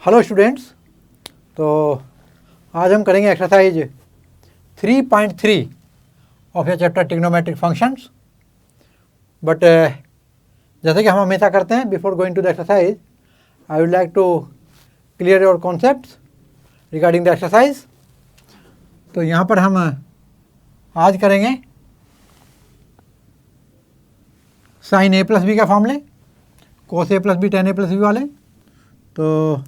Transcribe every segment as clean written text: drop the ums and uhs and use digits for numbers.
Hello students. तो आज हम करेंगे exercise 3.3 of your chapter trigonometric functions. But जैसे कि हम हमेशा करते हैं, before going to the exercise I would like to clear your concepts regarding the exercise. तो यहाँ पर हम आज करेंगे साइन ए प्लस बी का फॉर्मूले, cos A plus B tan A plus B वाले। तो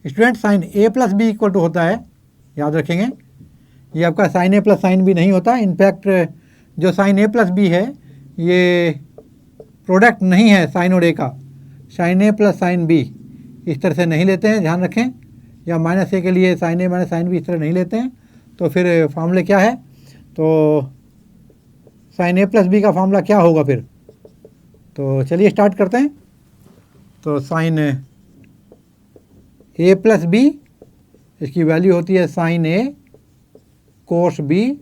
student sine A plus B equal to होता है, याद रखेंगे, ये आपका sine A plus sine B नहीं होता। इनफैक्ट जो साइन ए प्लस बी है ये प्रोडक्ट नहीं है साइन और ए का। Sign A plus sine B इस तरह से नहीं लेते हैं, ध्यान रखें। या माइनस ए के लिए sign A minus sine B इस तरह नहीं लेते हैं। तो फिर फॉर्मूले क्या है, तो साइन ए प्लस बी का फॉर्मूला क्या होगा फिर। तो चलिए स्टार्ट करते हैं। तो साइन ए प्लस बी, इसकी वैल्यू होती है साइन ए कोस बी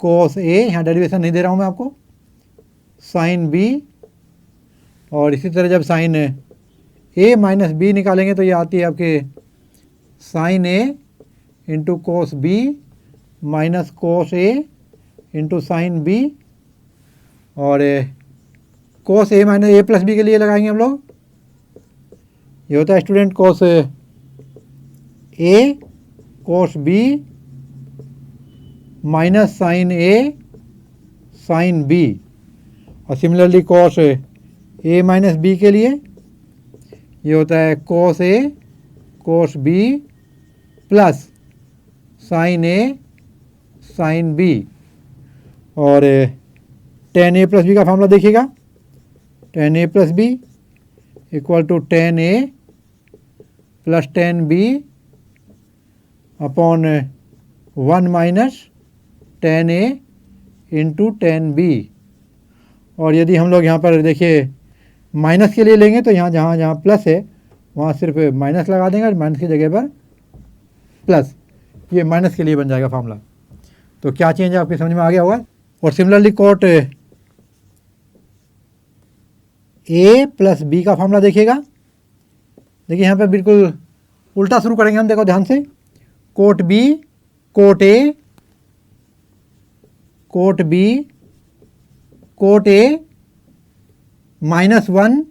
कोस ए, यहाँ डेरिवेशन नहीं दे रहा हूँ मैं आपको, साइन बी। और इसी तरह जब साइन ए माइनस बी निकालेंगे तो ये आती है आपके sine A into cos B minus cos A into sine B. और cos A minus A plus B के लिए लगाएंगे हम लोग, ये होता है student cos A cos B minus sine A sine B. और similarly cos A minus B के लिए ये होता है cos A cos B plus sine A sine B. और टेन ए प्लस बी का फॉर्मूला देखिएगा, tan A plus B equal to tan A plus tan B upon 1 minus tan A into tan B. और यदि हम लोग यहाँ पर देखिए माइनस के लिए लेंगे तो यहाँ जहाँ जहाँ प्लस है वहाँ सिर्फ माइनस लगा देंगे और माइनस की जगह पर प्लस, ये माइनस के लिए बन जाएगा फार्मूला। तो क्या चेंज है आपकी समझ में आ गया होगा। और similarly cot A plus B का फॉर्मूला देखिएगा। देखिए यहाँ पे बिल्कुल उल्टा शुरू करेंगे हम, देखो ध्यान से। Cot B cot A cot B cot A minus 1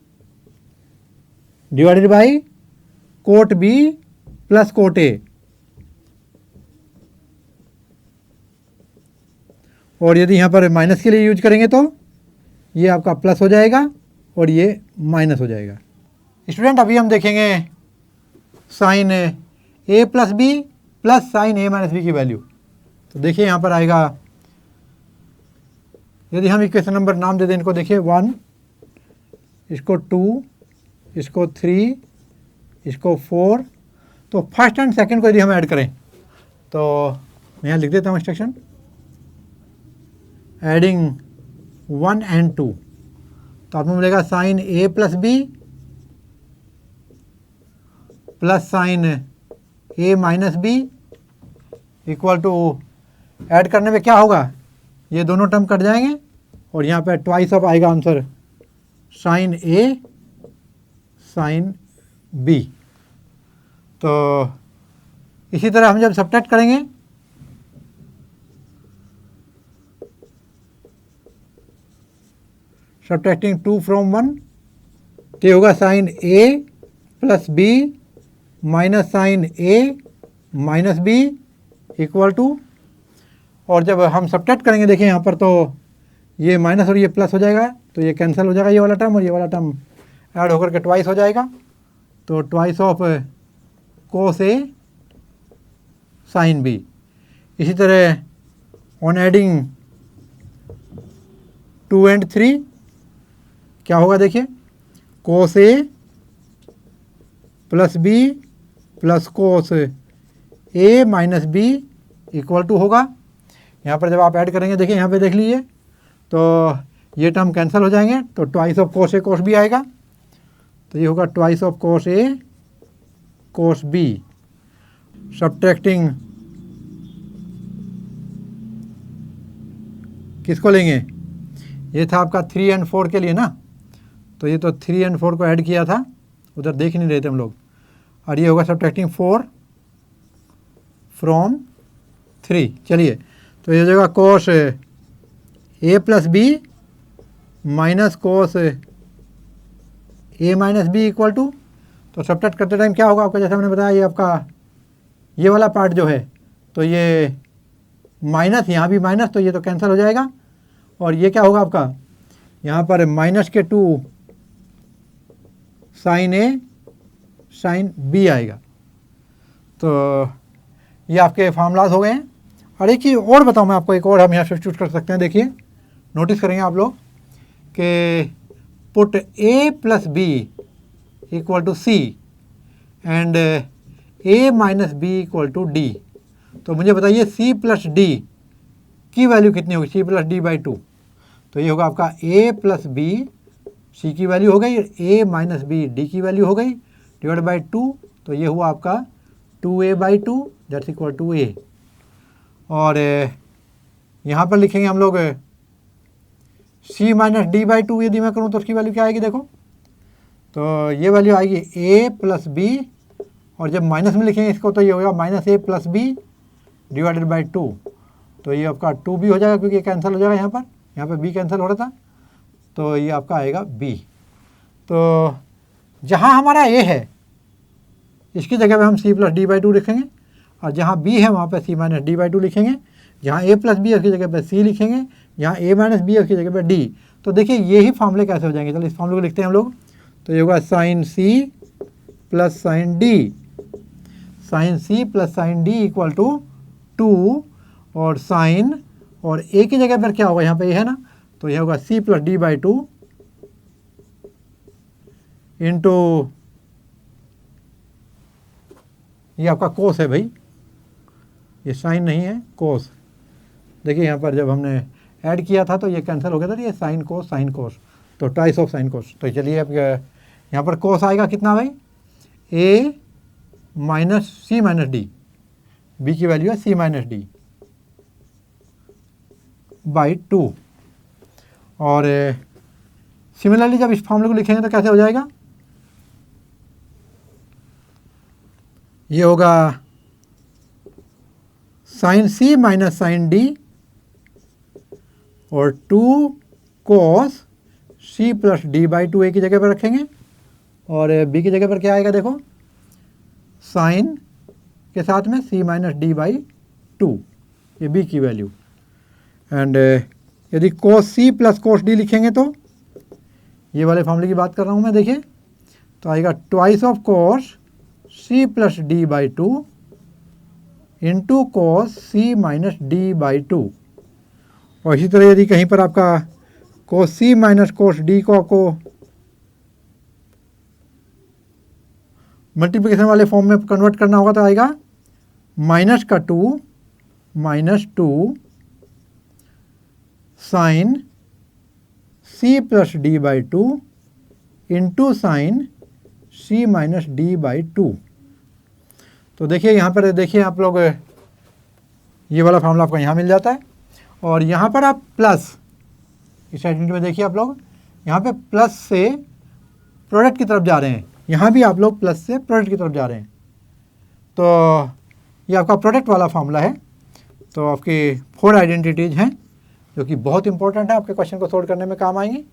divided by cot B plus cot A. और यदि यहाँ पर माइनस के लिए यूज करेंगे तो ये आपका प्लस हो जाएगा और ये माइनस हो जाएगा। स्टूडेंट अभी हम देखेंगे sign A plus B plus sine A minus B की वैल्यू। तो देखिए यहाँ पर आएगा, यदि हम इक्वेशन नंबर नाम दे दें इनको, देखिए 1, इसको 2, इसको 3, इसको 4। तो फर्स्ट एंड सेकंड को यदि हम ऐड करें तो मैं यहाँ लिख देता हूँ इंस्ट्रक्शन, एडिंग 1 and 2। तो आपको मिलेगा sine A plus B plus sine A minus B equal to, add करने में क्या होगा, ये दोनों टर्म कट जाएंगे और यहाँ पे ट्वाइस ऑफ आएगा answer sine A sine B. तो इसी तरह हम जब सब्ट्रैक्ट करेंगे सब्ट्रैक्टिंग 2 from 1 तो ये होगा sine A plus B minus sine A minus B equal to, और जब हम सब्ट्रैक्ट करेंगे देखिए यहाँ पर तो ये माइनस और ये प्लस हो जाएगा, तो ये कैंसिल हो जाएगा ये वाला टर्म और ये वाला टर्म ऐड होकर के ट्वाइस हो जाएगा। तो twice of cos A sine B. इसी तरह ऑन एडिंग 2 and 3 क्या होगा, देखिए cos A plus B plus cos A minus B equal to होगा, यहाँ पर जब आप ऐड करेंगे देखिए यहाँ पे देख लीजिए तो ये टर्म कैंसिल हो जाएंगे, तो twice of cos A cos B आएगा। तो ये होगा twice of cos A cos B. Subtracting किसको लेंगे, ये था आपका 3 and 4 के लिए ना, तो ये तो 3 and 4 को ऐड किया था, उधर देख नहीं रहे थे हम लोग। और ये होगा सब्ट्रैक्टिंग 4 फ्रॉम 3। चलिए, तो ये हो जाएगा cos A plus B minus cos A minus B equal to, तो सब्ट्रैक्ट करते टाइम क्या होगा आपका, जैसे मैंने बताया ये आपका ये वाला पार्ट जो है तो ये माइनस, यहाँ भी माइनस, तो ये तो कैंसिल हो जाएगा। और ये क्या होगा आपका, यहाँ पर माइनस के 2 साइन ए साइन बी आएगा। तो ये आपके फार्मूलाज हो गए हैं। और एक चीज़ और बताऊँ मैं आपको, एक और हम यहाँ सब्स्टिट्यूट कर सकते हैं। देखिए, नोटिस करेंगे आप लोग कि put A plus B equal to C and A minus B equal to D. तो मुझे बताइए सी प्लस डी की वैल्यू कितनी होगी, सी प्लस डी बाई 2। तो ये होगा आपका ए प्लस बी, सी की वैल्यू हो गई, ए माइनस बी डी की वैल्यू हो गई, डिवाइड बाई 2। तो ये हुआ आपका 2a by 2 that's equal to A. और यहाँ पर लिखेंगे हम लोग c माइनस डी बाई 2 यदि मैं करूँ तो उसकी वैल्यू क्या आएगी, देखो तो ये वैल्यू आएगी a प्लस बी, और जब माइनस में लिखेंगे इसको तो ये होगा minus A plus B divided by 2। तो ये आपका 2b हो जाएगा क्योंकि कैंसिल हो जाएगा, यहाँ पर b कैंसिल हो रहा था, तो ये आपका आएगा b। तो जहाँ हमारा a है इसकी जगह पे हम c प्लस डी बाई 2 लिखेंगे, और जहाँ b है वहाँ पे c माइनस डी बाई 2 लिखेंगे। जहाँ a प्लस बी है उसकी जगह पे c लिखेंगे, जहाँ a माइनस बी है उसकी जगह पे d। तो देखिए यही फार्मूले कैसे हो जाएंगे, चलो इस फार्मूले को लिखते हैं हम लोग। तो ये होगा sine c plus sine D, sine c plus sine D equal to 2, और साइन और a की जगह पर क्या होगा, यहाँ पे ये है ना, तो यह होगा c plus D by 2 into, ये आपका कोस है भाई, ये साइन नहीं है, कोस। देखिए यहाँ पर जब हमने ऐड किया था तो ये कैंसिल हो गया था, ये साइन कोस, तो ट्वाइस ऑफ साइन कोस। तो चलिए अब यहाँ पर कोस आएगा कितना भाई, a minus C minus D, B की वैल्यू है सी माइनस डी बाई 2। और सिमिलरली जब इस फॉर्मूले को लिखेंगे तो कैसे हो जाएगा, ये होगा sine C minus sine D और 2 cos C plus D by 2 ए की जगह पर रखेंगे, और बी की जगह पर क्या आएगा, देखो साइन के साथ में सी माइनस डी बाई 2, ये बी की वैल्यू। एंड यदि कोस सी प्लस कोस डी लिखेंगे तो ये वाले फॉर्मूले की बात कर रहा हूँ मैं, देखिए तो आएगा twice of cos C plus D by 2 into cos C minus D by 2। और इसी तरह यदि कहीं पर आपका कोस सी माइनस कोस डी को आपको मल्टीप्लिकेशन वाले फॉर्म में कन्वर्ट करना होगा तो आएगा माइनस का 2 minus 2 sine C plus D by 2 into sine C minus D by 2। तो देखिए यहाँ पर देखिए आप लोग, ये वाला फार्मूला आपको यहाँ मिल जाता है, और यहाँ पर आप प्लस, इस आइडेंटिटी में देखिए आप लोग यहाँ पे प्लस से प्रोडक्ट की तरफ जा रहे हैं, यहाँ भी आप लोग प्लस से प्रोडक्ट की तरफ जा रहे हैं। तो ये आपका प्रोडक्ट वाला फार्मूला है। तो आपकी 4 आइडेंटिटीज़ हैं जो कि बहुत इंपॉर्टेंट है, आपके क्वेश्चन को सोल्व करने में काम आएंगी।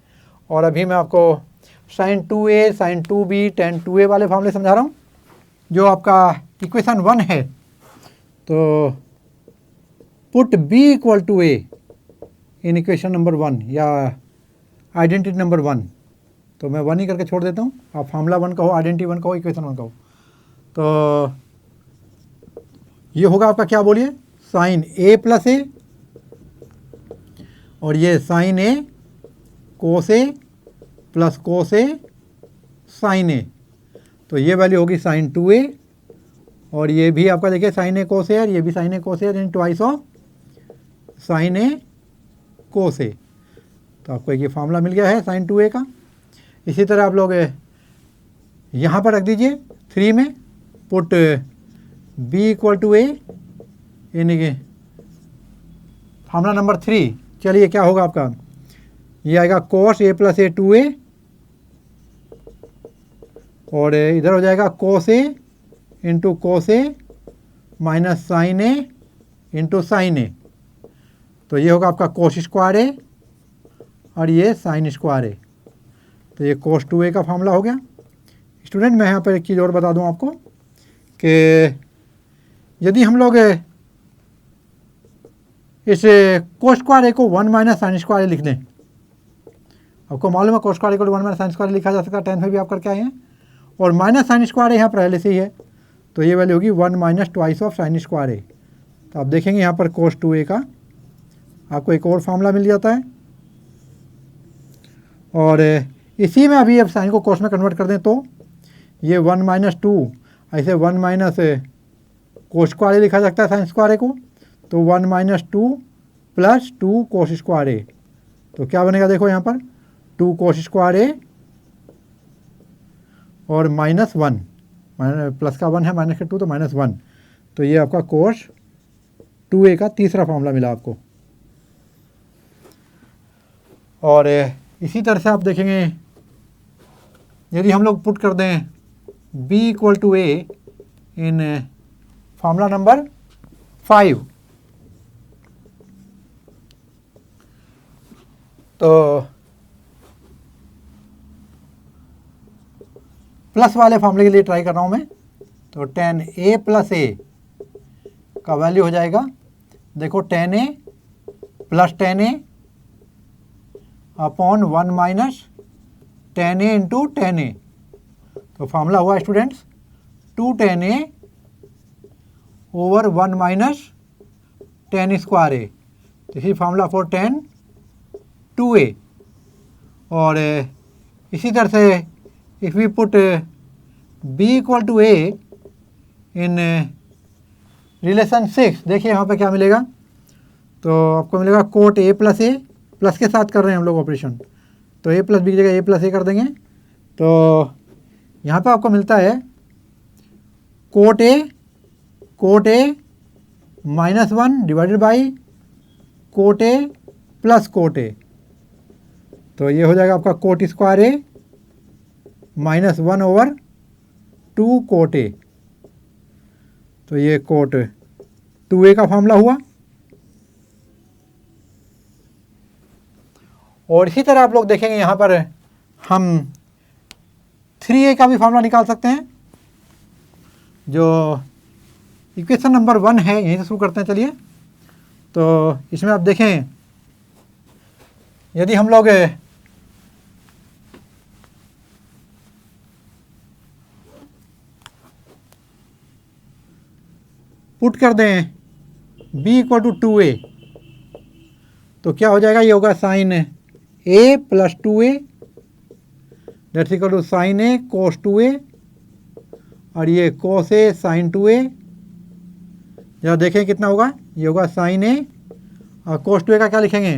और अभी मैं आपको sign 2a sign 2b tan 2a वाले फार्मूले समझा रहा हूँ, जो आपका इक्वेशन 1 है। तो put b equal to a in equation number 1 या आइडेंटिटी नंबर 1। तो मैं 1 ही करके छोड़ देता हूँ, आप फार्मूला 1 कहो, आइडेंटिटी 1 कहो, इक्वेशन 1 कहो। तो ये होगा आपका क्या बोलिए, साइन a प्लस ए, और ये sine a cos A plus cos A sine A. तो ये वैल्यू होगी साइन 2a, और ये भी आपका देखिए साइन ए कोस ए, और ये भी sine A cos A, in twice of sine A cos A. तो आपको ये फार्मूला मिल गया है साइन 2a का। इसी तरह आप लोग यहाँ पर रख दीजिए 3 में, put b equal to a यानी फार्मूला नंबर 3। चलिए क्या होगा आपका, ये आएगा कोस a प्लस ए 2a, और इधर हो जाएगा cos a into cos A minus sine A into sine A. तो ये होगा आपका कोस स्क्वायर ए और ये साइन स्क्वायर ए। तो ये कोस 2a का फॉर्मूला हो गया। स्टूडेंट मैं यहाँ पर एक चीज़ और बता दूँ आपको कि यदि हम लोग इस कोस स्क्वायर ए को 1 माइनस साइन स्क्वायर ए लिख दें, आपको मालूम है कोस स्क्वायर ए को 1 माइनस साइन स्क्वायर लिखा जा सकता है, 10 में भी आप करके आए हैं, और माइनस साइन स्क्वायर यहाँ पहले से ही है, तो ये वैल्यू होगी 1 minus twice of sine square A. तो आप देखेंगे यहाँ पर कोस 2a का आपको एक और फार्मूला मिल जाता है, और इसी में अभी अब साइन को कोस में कन्वर्ट कर दें तो ये 1 माइनस 2 ऐसे 1 माइनस कोस स्क्वायर ए लिखा सकता है साइन स्क्वायर ए को, तो 1 minus 2 plus 2 cos square A. तो क्या बनेगा देखो यहाँ पर 2 कोस स्क्वायर ए और माइनस 1, प्लस का 1 है माइनस का 2 तो माइनस 1। तो ये आपका कोस 2a का तीसरा फॉर्मूला मिला आपको। और इसी तरह से आप देखेंगे यदि हम लोग पुट कर दें b equal to a in formula number 5, तो प्लस वाले फॉर्मूले के लिए ट्राई कर रहा हूँ मैं। तो 10a प्लस a का वैल्यू हो जाएगा, देखो 10a plus 10a upon 1 minus 10a into 10a। तो फॉर्मूला हुआ students 2 10a over 1 minus 10 square A. तो इसी फॉर्मूला फॉर 10 2a। और इसी तरह से if we put b equal to a in relation 6, देखिए यहाँ पे क्या मिलेगा, तो आपको मिलेगा cot a plus A, plus के साथ कर रहे हैं हम लोग ऑपरेशन, तो a प्लस बी की जगह a प्लस ए कर देंगे। तो यहाँ पे आपको मिलता है coat A minus 1 divided by coat A plus cot ए। तो ये हो जाएगा आपका coat square A minus 1 over 2 cot A. तो ये कोट 2a का फॉर्मूला हुआ। और इसी तरह आप लोग देखेंगे यहाँ पर हम 3a का भी फॉर्मूला निकाल सकते हैं। जो इक्वेशन नंबर 1 है यहीं से शुरू करते हैं चलिए। तो इसमें आप देखें यदि हम लोग पुट कर दें b इक्वल टू 2a, तो क्या हो जाएगा, ये होगा sine a plus 2a that's equal to sine a cos 2a, और ये कोस a साइन 2a। जरा देखें कितना होगा, ये होगा साइन a और कोस 2a का क्या लिखेंगे,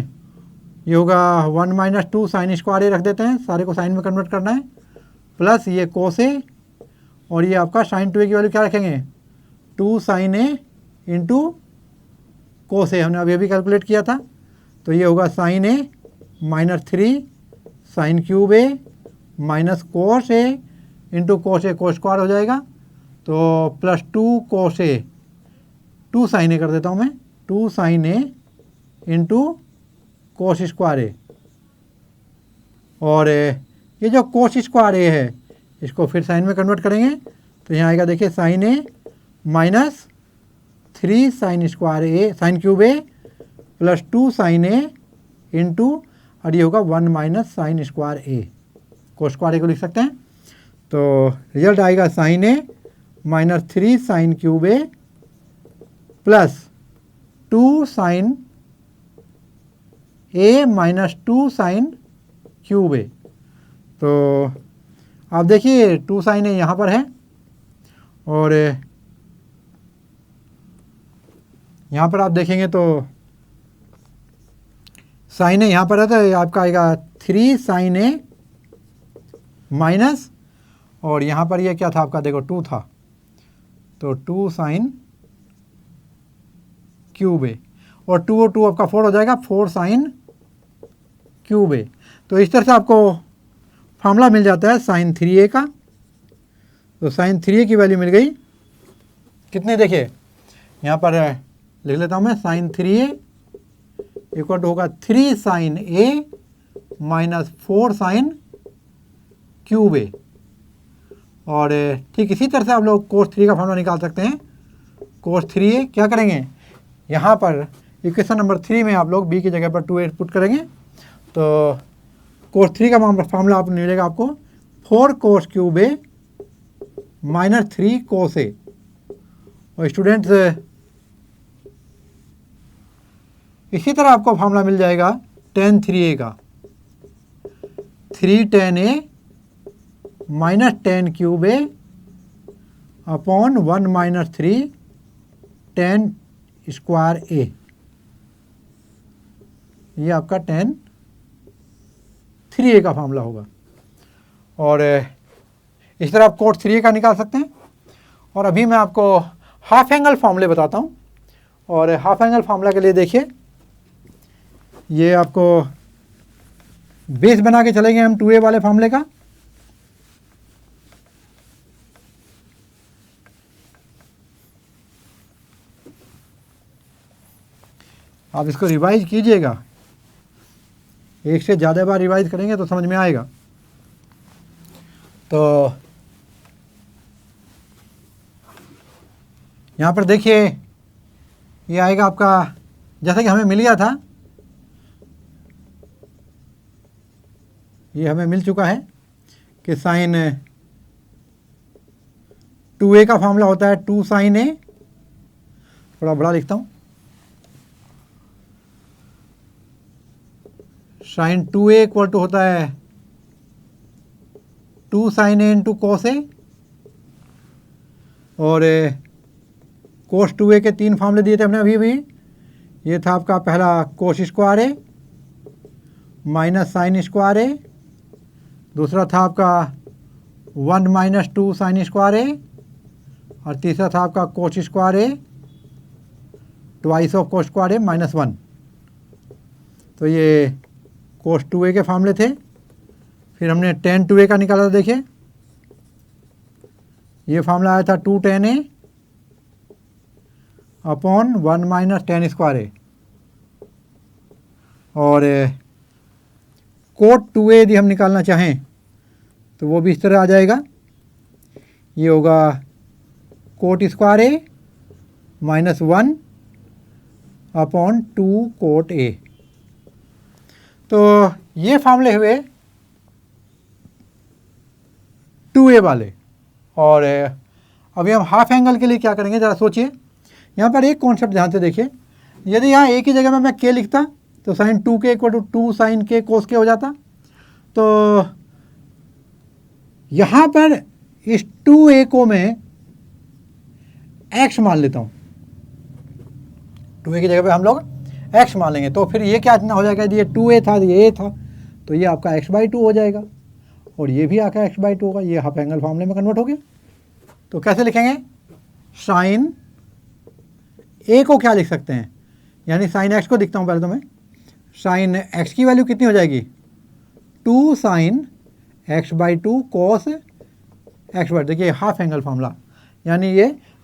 ये होगा 1 माइनस 2 साइन स्क्वायर ए रख देते हैं, सारे को साइन में कन्वर्ट करना है, प्लस ये कोस a, और ये आपका साइन 2a की वैल्यू क्या रखेंगे 2 साइन ए इंटू कोस ए, हमने अभी अभी कैलकुलेट किया था। तो ये होगा sine A minus 3 sine cube A minus cos A into cos A, cos square हो जाएगा, तो प्लस 2 कोस ए, 2 साइन ए कर देता हूँ मैं, 2 sign A into cos square ए। और ये जो कोस स्क्वायर ए है इसको फिर साइन में कन्वर्ट करेंगे, तो यहाँ आएगा देखिए sign A minus 3 sign square A sine cube A plus 2 sign A into, और ये होगा 1 माइनस साइन स्क्वायर ए, कोस स्क्वायर ए को लिख सकते हैं। तो रिजल्ट आएगा sign A minus 3 sine cube A plus 2 sign A minus 2 sine cube ए। तो आप देखिए 2 साइन ए यहाँ पर है और यहाँ पर आप देखेंगे तो साइन ए यहाँ पर है, तो आपका आएगा 3 साइन ए माइनस, और यहाँ पर ये क्या था आपका देखो 2 था, तो 2 साइन क्यूब ए, और 2 और 2 आपका 4 हो जाएगा, 4 साइन क्यूब ए। तो इस तरह से आपको फार्मूला मिल जाता है साइन 3a का। तो साइन 3a की वैल्यू मिल गई कितने देखिए यहाँ पर लिख लेता हूँ मैं, साइन 3a इक्वल टू होगा 3 sine a minus 4 sine cube a। और ठीक इसी तरह से आप लोग कोस 3 का फॉर्मूला निकाल सकते हैं। कोस 3a क्या करेंगे, यहाँ पर इक्वेशन नंबर 3 में आप लोग b की जगह पर 2a पुट करेंगे तो कोस 3 का फॉर्मूला आप मिलेगा आपको 4 cos cube a minus 3 cos a। और स्टूडेंट्स इसी तरह आपको फॉर्मूला मिल जाएगा tan 3a का, 3 tan a minus tan cube a upon 1 minus 3 tan square a। ये आपका tan 3a का फॉर्मूला होगा। और इस तरह आप कोस 3a का निकाल सकते हैं। और अभी मैं आपको हाफ एंगल फॉर्मूले बताता हूँ। और हाफ एंगल फॉर्मूला के लिए देखिए, ये आपको बेस बना के चलेंगे हम 2a वाले फॉर्मूले का। आप इसको रिवाइज कीजिएगा, एक से ज़्यादा बार रिवाइज करेंगे तो समझ में आएगा। तो यहाँ पर देखिए ये आएगा आपका, जैसा कि हमें मिल गया था, ये हमें मिल चुका है कि साइन 2a का फॉर्मूला होता है 2 साइन a, थोड़ा बड़ा लिखता हूँ, साइन 2a इक्वल टू होता है 2 sine a into cos a। और कोस 2a के 3 फॉर्मूले दिए थे हमने अभी। ये था आपका पहला cos square a minus sine square a, दूसरा था आपका 1 माइनस 2 साइन स्क्वायर a, और तीसरा था आपका cos square a twice of cos square a minus 1। तो ये कोस 2a के फॉर्मूले थे। फिर हमने tan 2a का निकाला था, देखिए ये फॉर्मूला आया था 2 tan a upon 1 minus tan square a। और कोट 2a यदि हम निकालना चाहें तो वो भी इस तरह आ जाएगा, ये होगा cot square a minus 1 upon 2 cot a। तो ये फॉर्मूले हुए 2a वाले। और अभी हम हाफ एंगल के लिए क्या करेंगे, ज़रा सोचिए। यहाँ पर एक कॉन्सेप्ट ध्यान से देखिए, यदि यहाँ एक ही जगह में मैं k लिखता तो sine 2k equal to 2 sine k cos k हो जाता। तो यहाँ पर इस 2a को मैं x मान लेता हूँ, 2a की जगह पे हम लोग x मान लेंगे। तो फिर ये क्या हो जाएगा, यदि ये 2a था ये a था तो ये आपका x/2 हो जाएगा, और ये भी आपका x/2 होगा। ये हाफ एंगल फॉर्मूले में कन्वर्ट हो गया। तो कैसे लिखेंगे, साइन a को क्या लिख सकते हैं, यानी साइन x को दिखता हूँ पहले तो मैं, साइन x की वैल्यू कितनी हो जाएगी, 2 साइन x/2 कोस x/2। देखिए हाफ एंगल फॉर्मूला, यानी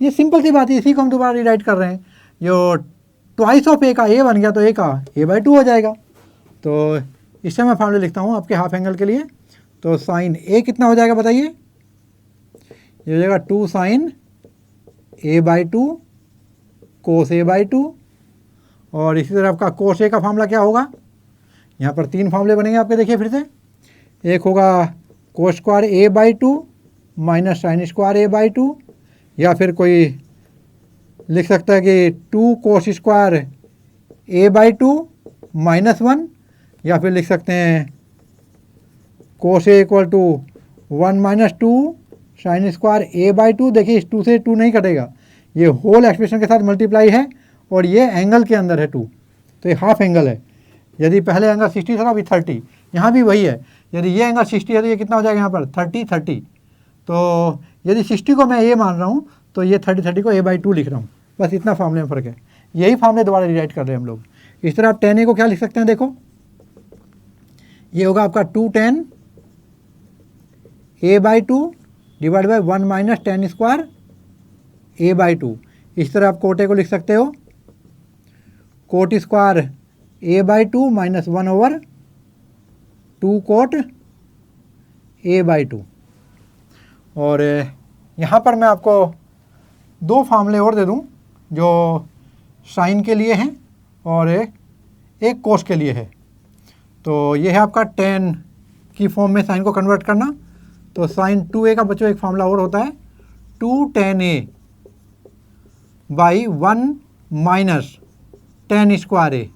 ये सिंपल सी बात है, इसी को हम दोबारा रीराइट कर रहे हैं। जो ट्वाइस ऑफ a का a बन गया तो a का a/2 हो जाएगा। तो इससे मैं फॉर्मूला लिखता हूँ आपके हाफ एंगल के लिए। तो साइन a कितना हो जाएगा बताइए, ये हो जाएगा 2 साइन a/2 कोस a/2। और इसी तरह आपका कोस a का फॉर्मूला क्या होगा, यहाँ पर 3 फॉर्मूले बनेंगे आपके, देखिए फिर से। एक होगा cos square a/2 minus sine square a/2, या फिर कोई लिख सकता है कि 2 कोस स्क्वायर a/2 माइनस 1, या फिर लिख सकते हैं cos a equal to 1 minus 2 sine square a/2। देखिए इस 2 से 2 नहीं कटेगा, ये होल एक्सप्रेशन के साथ मल्टीप्लाई है, और ये एंगल के अंदर है 2, तो ये हाफ एंगल है। यदि पहले एंगल 60 था अभी 30, यहाँ भी वही है। यदि ये एंगल 60 है तो ये कितना हो जाएगा यहाँ पर 30। तो यदि 60 को मैं a मान रहा हूँ तो ये 30 को a/2 लिख रहा हूँ, बस इतना फॉर्मूले में फ़र्क है। यही फॉर्मूले दोबारा रिराइट कर रहे हैं हम लोग। इस तरह आप tan a को क्या लिख सकते हैं, देखो ये होगा आपका 2 tan a/2 divide by 1 minus tan square a/2। इस तरह आप कोट ए को लिख सकते हो, coat square a/2 minus 1/2 coat a/2। और यहाँ पर मैं आपको दो फार्मूले और दे दूँ जो साइन के लिए हैं और एक कोस के लिए है। तो ये है आपका tan की फॉर्म में साइन को कन्वर्ट करना। तो साइन 2a का बच्चों एक फार्मूला और होता है 2 tan a by 1 minus tan square a।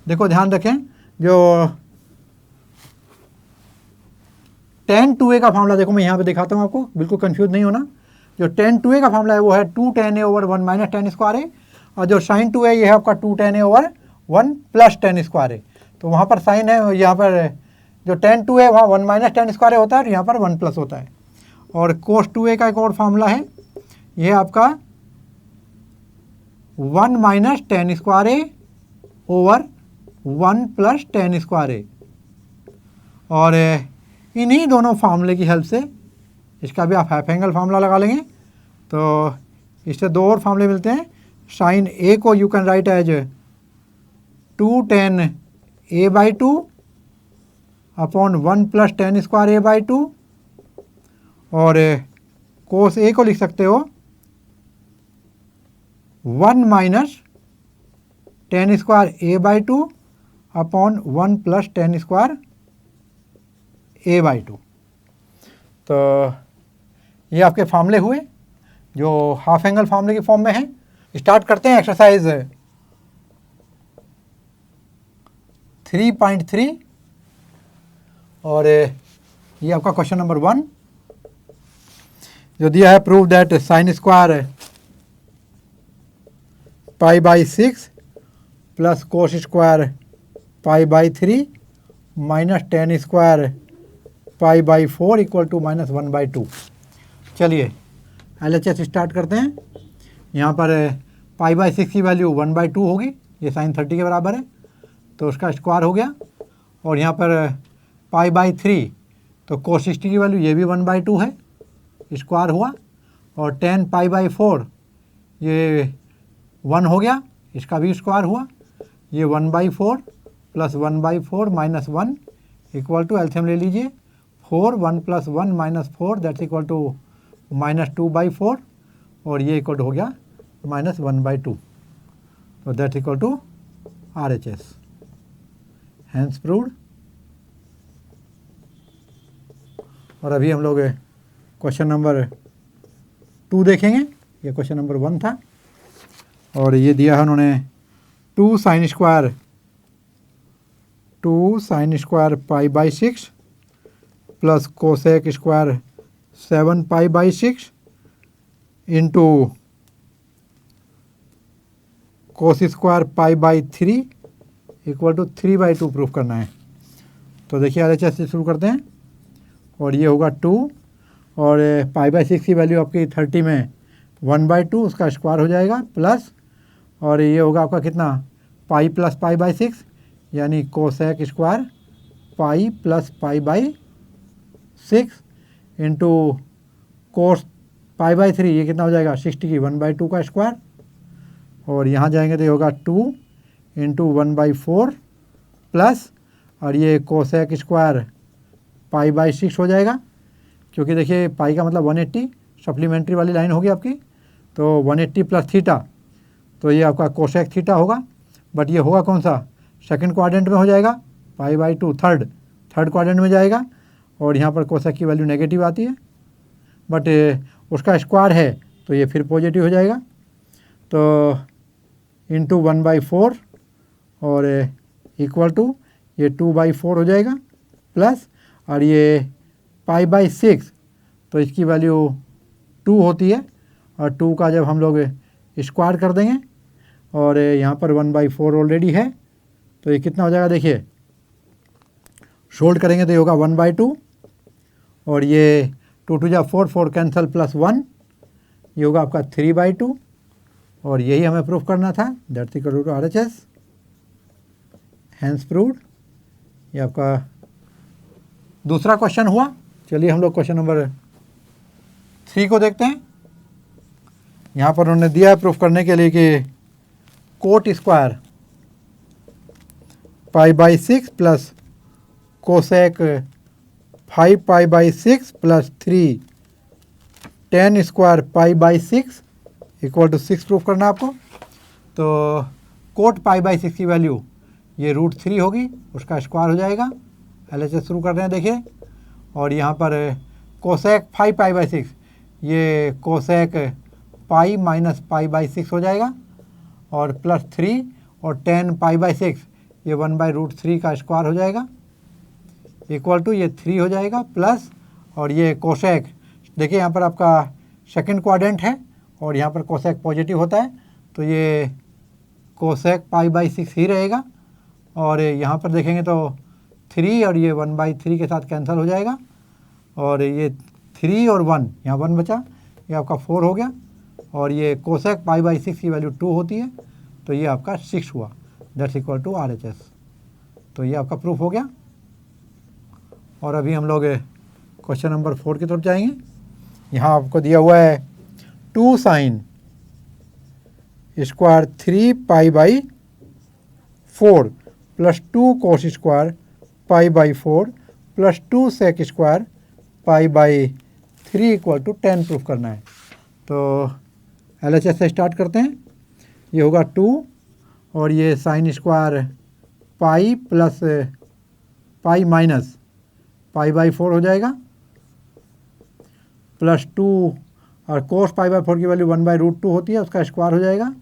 देखो ध्यान रखें, जो tan 2a का फार्मूला देखो मैं यहाँ पे दिखाता हूँ आपको, बिल्कुल कंफ्यूज नहीं होना। जो tan 2a का फार्मूला है वो है 2 tan a over 1 minus tan square a, और जो साइन 2a ये है आपका 2 tan a over 1 plus tan square a। तो वहाँ पर साइन है, यहाँ पर जो tan 2a है वहाँ 1 माइनस tan स्क्वायर a होता है और यहाँ पर 1 प्लस होता है। और cos 2a का एक और फार्मूला है, ये आपका 1 minus tan square a over 1 plus tan square a। और इन्हीं दोनों फार्मूले की हेल्प से इसका भी आप हाफ एंगल फार्मूला लगा लेंगे। तो इससे दो और फार्मूले मिलते हैं। साइन ए को you can write as 2 tan a/2 upon 1 plus tan square a/2, और कोस ए को लिख सकते हो 1 minus tan square a/2 upon 1 plus tan square a/2। तो ये आपके फार्मूले हुए जो हाफ एंगल फार्मूले की फॉर्म में हैं। स्टार्ट करते हैं एक्सरसाइज 3.3, और ये आपका क्वेश्चन नंबर 1 जो दिया है, prove that sine square π/6 plus cos square π/3 minus tan square π/4 equal to minus 1/2। चलिए LHS स्टार्ट करते हैं। यहाँ पर π/6 की वैल्यू 1/2 होगी, ये साइन 30 के बराबर है तो उसका स्क्वायर हो गया। और यहाँ पर π/3 तो कोस 60 की वैल्यू ये भी 1/2 है, स्क्वायर हुआ। और tan π/4 ये 1 हो गया, इसका भी स्क्वायर हुआ। ये 1/4 plus 1/4 minus 1 equal to, LCM ले लीजिए, 4 1 plus 1 minus 4 that's equal to minus 2/4, और ये इक्वल हो गया माइनस 1/2। तो that's equal to RHS, hence proved. और अभी हम लोग क्वेश्चन नंबर 2 देखेंगे। ये क्वेश्चन नंबर 1 था, और ये दिया है उन्होंने 2 sine square π/6 plus cosec square 7 π/6 into cos square π/3 equal to 3/2 proof करना है। तो देखिए RHS से शुरू करते हैं, और ये होगा 2, और π/6 की वैल्यू आपकी 30 में 1/2, उसका स्क्वायर हो जाएगा, प्लस, और ये होगा आपका कितना, पाई प्लस π/6 यानी cosec square pi plus π/6 into cos π/3, ये कितना हो जाएगा 60 की 1/2 का स्क्वायर। और यहाँ जाएंगे तो ये होगा 2 इंटू 1/4 प्लस, और ये कोसेक स्क्वायर π/6 हो जाएगा, क्योंकि देखिए पाई का मतलब 180, सप्लीमेंट्री वाली लाइन होगी आपकी। तो 180 प्लस थीटा, तो ये आपका कोसेक थीटा होगा, बट ये होगा कौन सा, सेकंड क्वाड्रेंट में हो जाएगा, π/2 थर्ड क्वाड्रेंट में जाएगा। और यहाँ पर कोसेक की वैल्यू नेगेटिव आती है, बट उसका स्क्वायर है तो ये फिर पॉजिटिव हो जाएगा। तो इंटू 1/4 और इक्वल टू ये 2/4 हो जाएगा, प्लस, और ये π/6 तो इसकी वैल्यू 2 होती है, और 2 का जब हम लोग स्क्वायर कर देंगे, और यहाँ पर 1/4 ऑलरेडी है, तो ये कितना हो जाएगा, देखिए सोल्ड करेंगे तो ये होगा 1/2, और ये 2 2 जा 4 कैंसल प्लस 1, ये होगा आपका 3/2, और यही हमें प्रूफ करना था, that's equal to RHS, hence proved. ये आपका दूसरा क्वेश्चन हुआ। चलिए हम लोग क्वेश्चन नंबर 3 को देखते हैं। यहाँ पर उन्होंने दिया है प्रूफ करने के लिए कि cot square pi by 6 plus cosec 5 pi by 6 plus 3 10 square pi by 6 equal to 6 proof करना आपको। तो कोट पाई बाई 6 की वैल्यू ये √3 होगी, उसका स्क्वायर हो जाएगा। LHS शुरू कर रहे हैं देखिए। और यहाँ पर कोसेक 5 पाई बाई 6 ये cosec pi minus pi by 6 हो जाएगा, और प्लस 3 और 10 पाई बाई 6 ये 1/√3 का स्क्वायर हो जाएगा, इक्वल टू ये 3 हो जाएगा प्लस, और ये कोसेक देखिए यहाँ पर आपका सेकंड क्वाड्रेंट है और यहाँ पर कोसेक पॉजिटिव होता है, तो ये कोसेक पाई बाई 6 ही रहेगा। और यहाँ पर देखेंगे तो 3 और ये 1/3 के साथ कैंसिल हो जाएगा, और ये 3 और 1 यहाँ 1 बचा, ये आपका 4 हो गया। और ये कोसेक पाई बाई 6 की वैल्यू 2 होती है, तो ये आपका 6 हुआ, दैट्स इक्वल टू RHS। तो ये आपका प्रूफ हो गया। और अभी हम लोग क्वेश्चन नंबर 4 की तरफ जाएंगे। यहाँ आपको दिया हुआ है 2 sine square 3 pi by 4 plus 2 cos square pi by 4 plus 2 sec square pi by 3 equal to 10 proof करना है। तो LHS से स्टार्ट करते हैं। ये होगा 2 और ये sine square pi plus pi minus pi by 4 हो जाएगा, प्लस 2 और कोस पाई बाई 4 की वैल्यू 1/√2 होती है, उसका स्क्वायर हो जाएगा।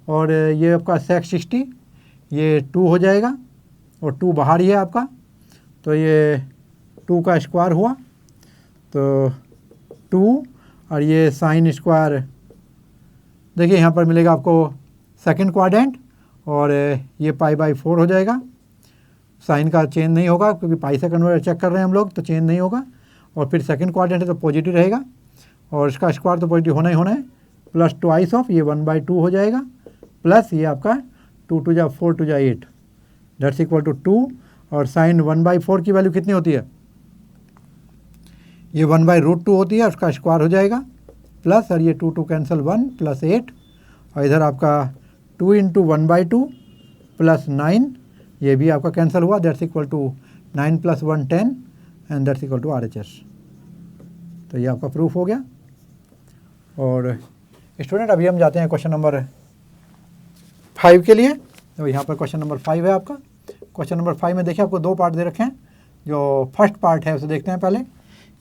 और ये आपका सेक 60 ये 2 हो जाएगा, और 2 बाहर ही है आपका, तो ये 2 का स्क्वायर हुआ, तो 2 और ये साइन स्क्वायर देखिए यहाँ पर मिलेगा आपको सेकंड क्वाड्रेंट, और ये पाई बाई 4 हो जाएगा। साइन का चेंज नहीं होगा क्योंकि पाई से कन्वर्ट चेक कर रहे हैं हम लोग, तो चेंज नहीं होगा। और फिर सेकंड क्वाड्रेंट है तो पॉजिटिव रहेगा, और इसका स्क्वायर तो पॉजिटिव होना ही होना है, प्लस ट्वाइस ऑफ ये 1/2 हो जाएगा, प्लस ये आपका 2 2 जा 4 2 जा 8 दैट्स इक्वल टू 2। और साइन 1/4 की वैल्यू कितनी होती है, ये 1/√2 होती है, उसका स्क्वायर हो जाएगा, प्लस और ये 2 2 कैंसिल 1 प्लस 8, और इधर आपका 2 × 1/2 प्लस 9 ये भी आपका कैंसिल हुआ, that's equal to 9 + 1 10 and that's equal to RHS। तो ये आपका प्रूफ हो गया। और स्टूडेंट अभी हम जाते हैं क्वेश्चन नंबर 5 के लिए। तो यहाँ पर क्वेश्चन नंबर 5 है आपका। क्वेश्चन नंबर 5 में देखिए आपको 2 पार्ट दे रखे हैं। जो फर्स्ट पार्ट है उसे देखते हैं पहले।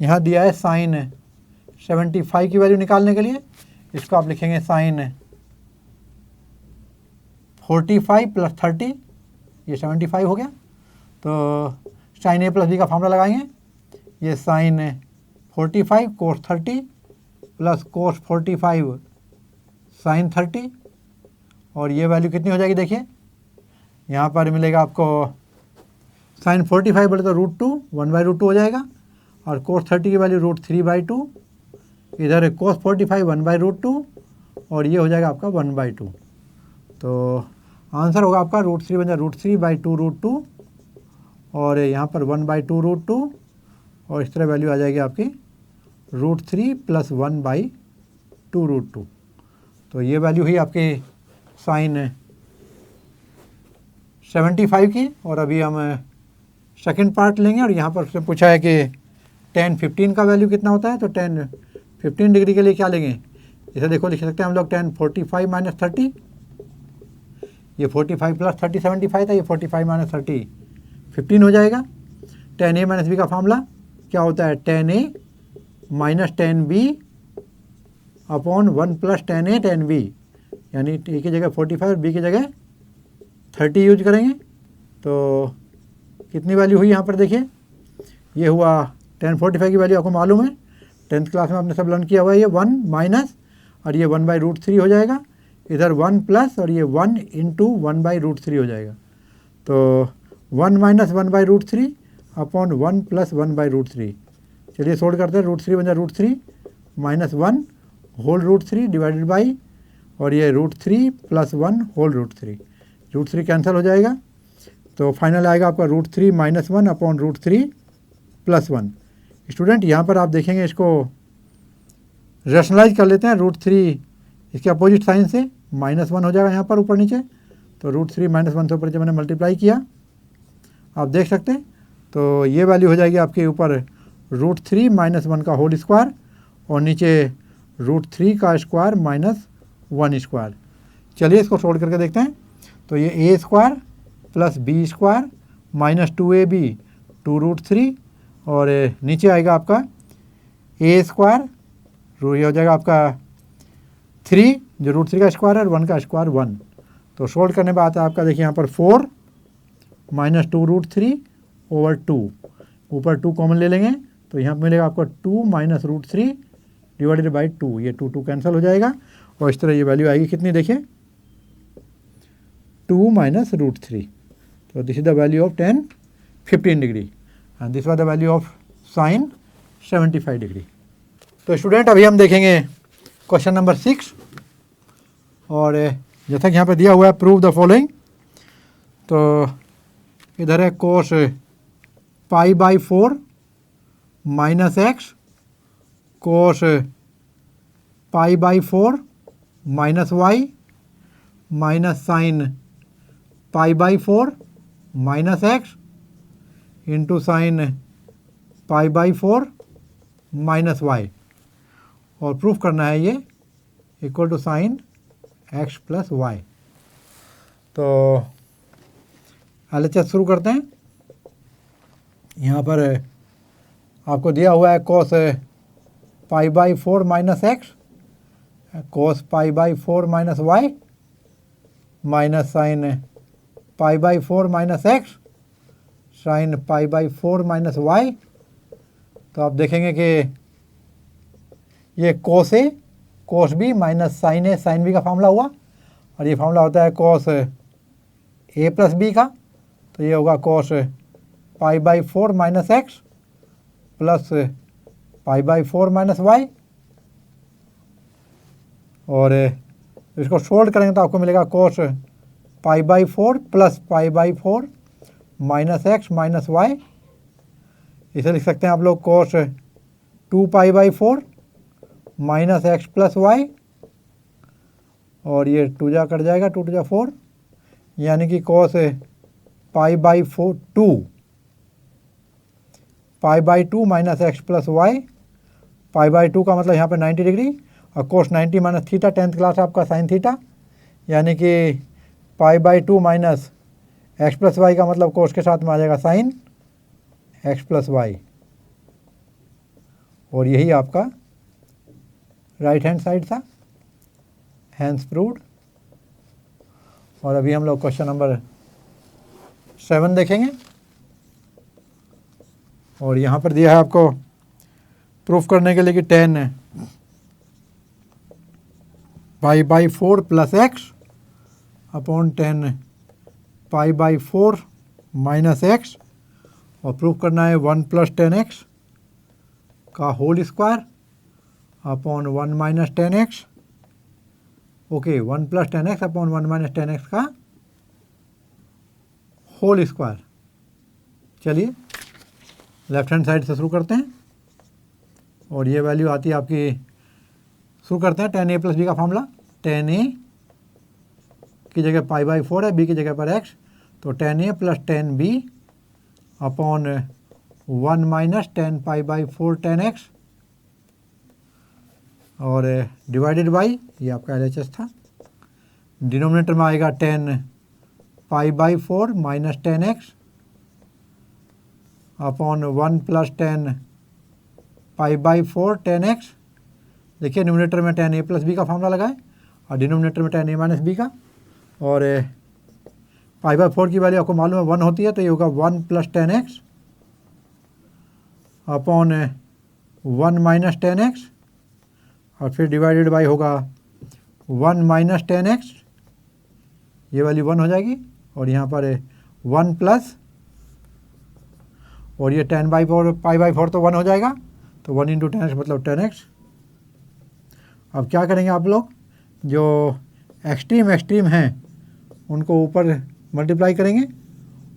यहाँ दिया है साइन 75 की वैल्यू निकालने के लिए, इसको आप लिखेंगे साइन 45 + 30, ये 75 हो गया। तो साइन A + B का फॉर्मूला लगाएंगे, ये साइन 45 कोस 30 प्लस कोस 45 साइन 30, और ये वैल्यू कितनी हो जाएगी देखिए, यहाँ पर मिलेगा आपको साइन 45 बोले तो √2 1/√2 हो जाएगा, और कोस 30 की वैल्यू √3/2, इधर कोस 45 1/√2, और ये हो जाएगा आपका 1/2। तो आंसर होगा आपका √3 बन जाए √3/2 √2, और यहाँ पर 1/2 √2, और इस तरह वैल्यू आ जाएगी आपकी √3 + 1/2 √2। तो ये वैल्यू ही आपकी साइन 75 की। और अभी हम सेकंड पार्ट लेंगे, और यहाँ पर उसने पूछा है कि tan 15 का वैल्यू कितना होता है। तो tan 15 डिग्री के लिए क्या लेंगे, इसे देखो लिख सकते हैं हम लोग tan 45 - 30, ये 45 + 30 75 था, ये 45 - 30 15 हो जाएगा। tan A - B का फॉर्मूला क्या होता है, tan A - tan B upon 1 + tan A tan B, यानी A की जगह 45 और B की जगह 30 यूज करेंगे। तो कितनी वैल्यू हुई यहाँ पर देखिए, ये हुआ tan 45 की वैल्यू आपको मालूम है, 10th क्लास में आपने सब लर्न किया हुआ है, ये 1 माइनस और ये 1/√3 हो जाएगा, इधर 1 प्लस और ये 1 × 1/√3 हो जाएगा। तो 1 - 1/√3 अपॉन 1 + 1/√3, चलिए सोल्व करते हैं। √3 बन जाए √3 - 1 होल √3 डिवाइडेड बाई, और ये √3 + 1 होल √3, √3 कैंसिल हो जाएगा। तो फाइनल आएगा आपका √3 - 1 अपॉन √3 + 1। स्टूडेंट यहाँ पर आप देखेंगे, इसको रेशनलाइज कर लेते हैं। √3 इसके अपोजिट साइन से -1 हो जाएगा यहाँ पर ऊपर नीचे, तो √3 -1 से ऊपर जब मैंने मल्टीप्लाई किया आप देख सकते हैं, तो ये वैल्यू हो जाएगी आपके ऊपर √3 -1 का होल स्क्वायर और नीचे √3 का स्क्वायर -1 स्क्वायर। चलिए इसको सोल्व करके देखते हैं। तो ये a square plus b square -2ab 2√3 और नीचे आएगा आपका a स्क्वायर, ये हो जाएगा आपका 3 जो √3 का स्क्वायर है और 1 का स्क्वायर 1। तो सोल्व करने पर आता है आपका, देखिए यहाँ पर 4 -2√3 ओवर 2, ऊपर 2 कॉमन ले लेंगे तो यहाँ पर मिलेगा आपका 2 -√3 डिवाइडेड बाई 2, ये 2 कैंसिल हो जाएगा और इस तरह ये वैल्यू आएगी कितनी, देखिए 2 -√3। तो this is the value of tan 15 degree and this was the value of sin 75 degree. तो स्टूडेंट अभी हम देखेंगे क्वेश्चन नंबर 6 और जैसा कि यहाँ पे दिया हुआ है प्रूव द फॉलोइंग। तो इधर है cos π/4 -x cos π/4 -y minus sine π/4 -x into sine π/4 -y और प्रूफ करना है ये equal to sine x + y। तो LHS शुरू करते हैं। यहाँ पर आपको दिया हुआ है cos π/4 -x cos π/4 -y minus sine π/4 -x sine π/4 -y। तो आप देखेंगे कि ये cos A cos B minus sine A sine B का फार्मूला हुआ और ये फार्मूला होता है cos A + B का, तो ये होगा cos π/4 -x प्लस π/4 -y और इसको सोल्व करेंगे तो आपको मिलेगा cos π/4 प्लस π/4 -x -y। इसे लिख सकते हैं आप लोग cos 2π/4 -x + y और ये 2 जा कट जाएगा, 2 × 4 यानी कि cos π/4 2 π/2 -x + y, π/2 का मतलब यहाँ पे 90 डिग्री और cos 90 - थीटा 10th क्लास आपका साइन थीटा यानी कि π/2 -x + y का मतलब cos के साथ में आ जाएगा साइन x + y और यही आपका राइट हैंड साइड था, हैंस प्रूव्ड। और अभी हम लोग क्वेश्चन नंबर 7 देखेंगे और यहाँ पर दिया है आपको प्रूफ करने के लिए कि tan π/4 + x upon tan π/4 -x और प्रूफ करना है 1 + tan x का whole square upon 1 - tan x, okay 1 + tan x अपॉन 1 - tan x का होल स्क्वायर। चलिए लेफ्ट हैंड साइड से शुरू करते हैं और ये वैल्यू आती है आपकी, शुरू करते हैं tan A + B का फार्मूला। tan A की जगह π/4 है, B की जगह पर x, तो tan A + tan B upon 1 - tan π/4 tan x और डिवाइडेड बाई ये आपका LHS था। डिनोमिनेटर में आएगा tan π/4 -tan x अपॉन 1 + tan π/4 tan x। देखिए न्यूमिनेटर में tan A + B का फार्मूला लगाए और डिनोमिनेटर में tan A - B का और π/4 की वैल्यू आपको मालूम है 1 होती है, तो ये होगा 1 + tan x अपॉन 1 - tan x और फिर डिवाइडेड बाई होगा 1 - tan x, ये वैल्यू 1 हो जाएगी और यहाँ पर 1 प्लस और ये tan π/4 तो 1 हो जाएगा, तो 1 × tan x मतलब tan x। अब क्या करेंगे आप लोग, जो एक्सट्रीम हैं उनको ऊपर मल्टीप्लाई करेंगे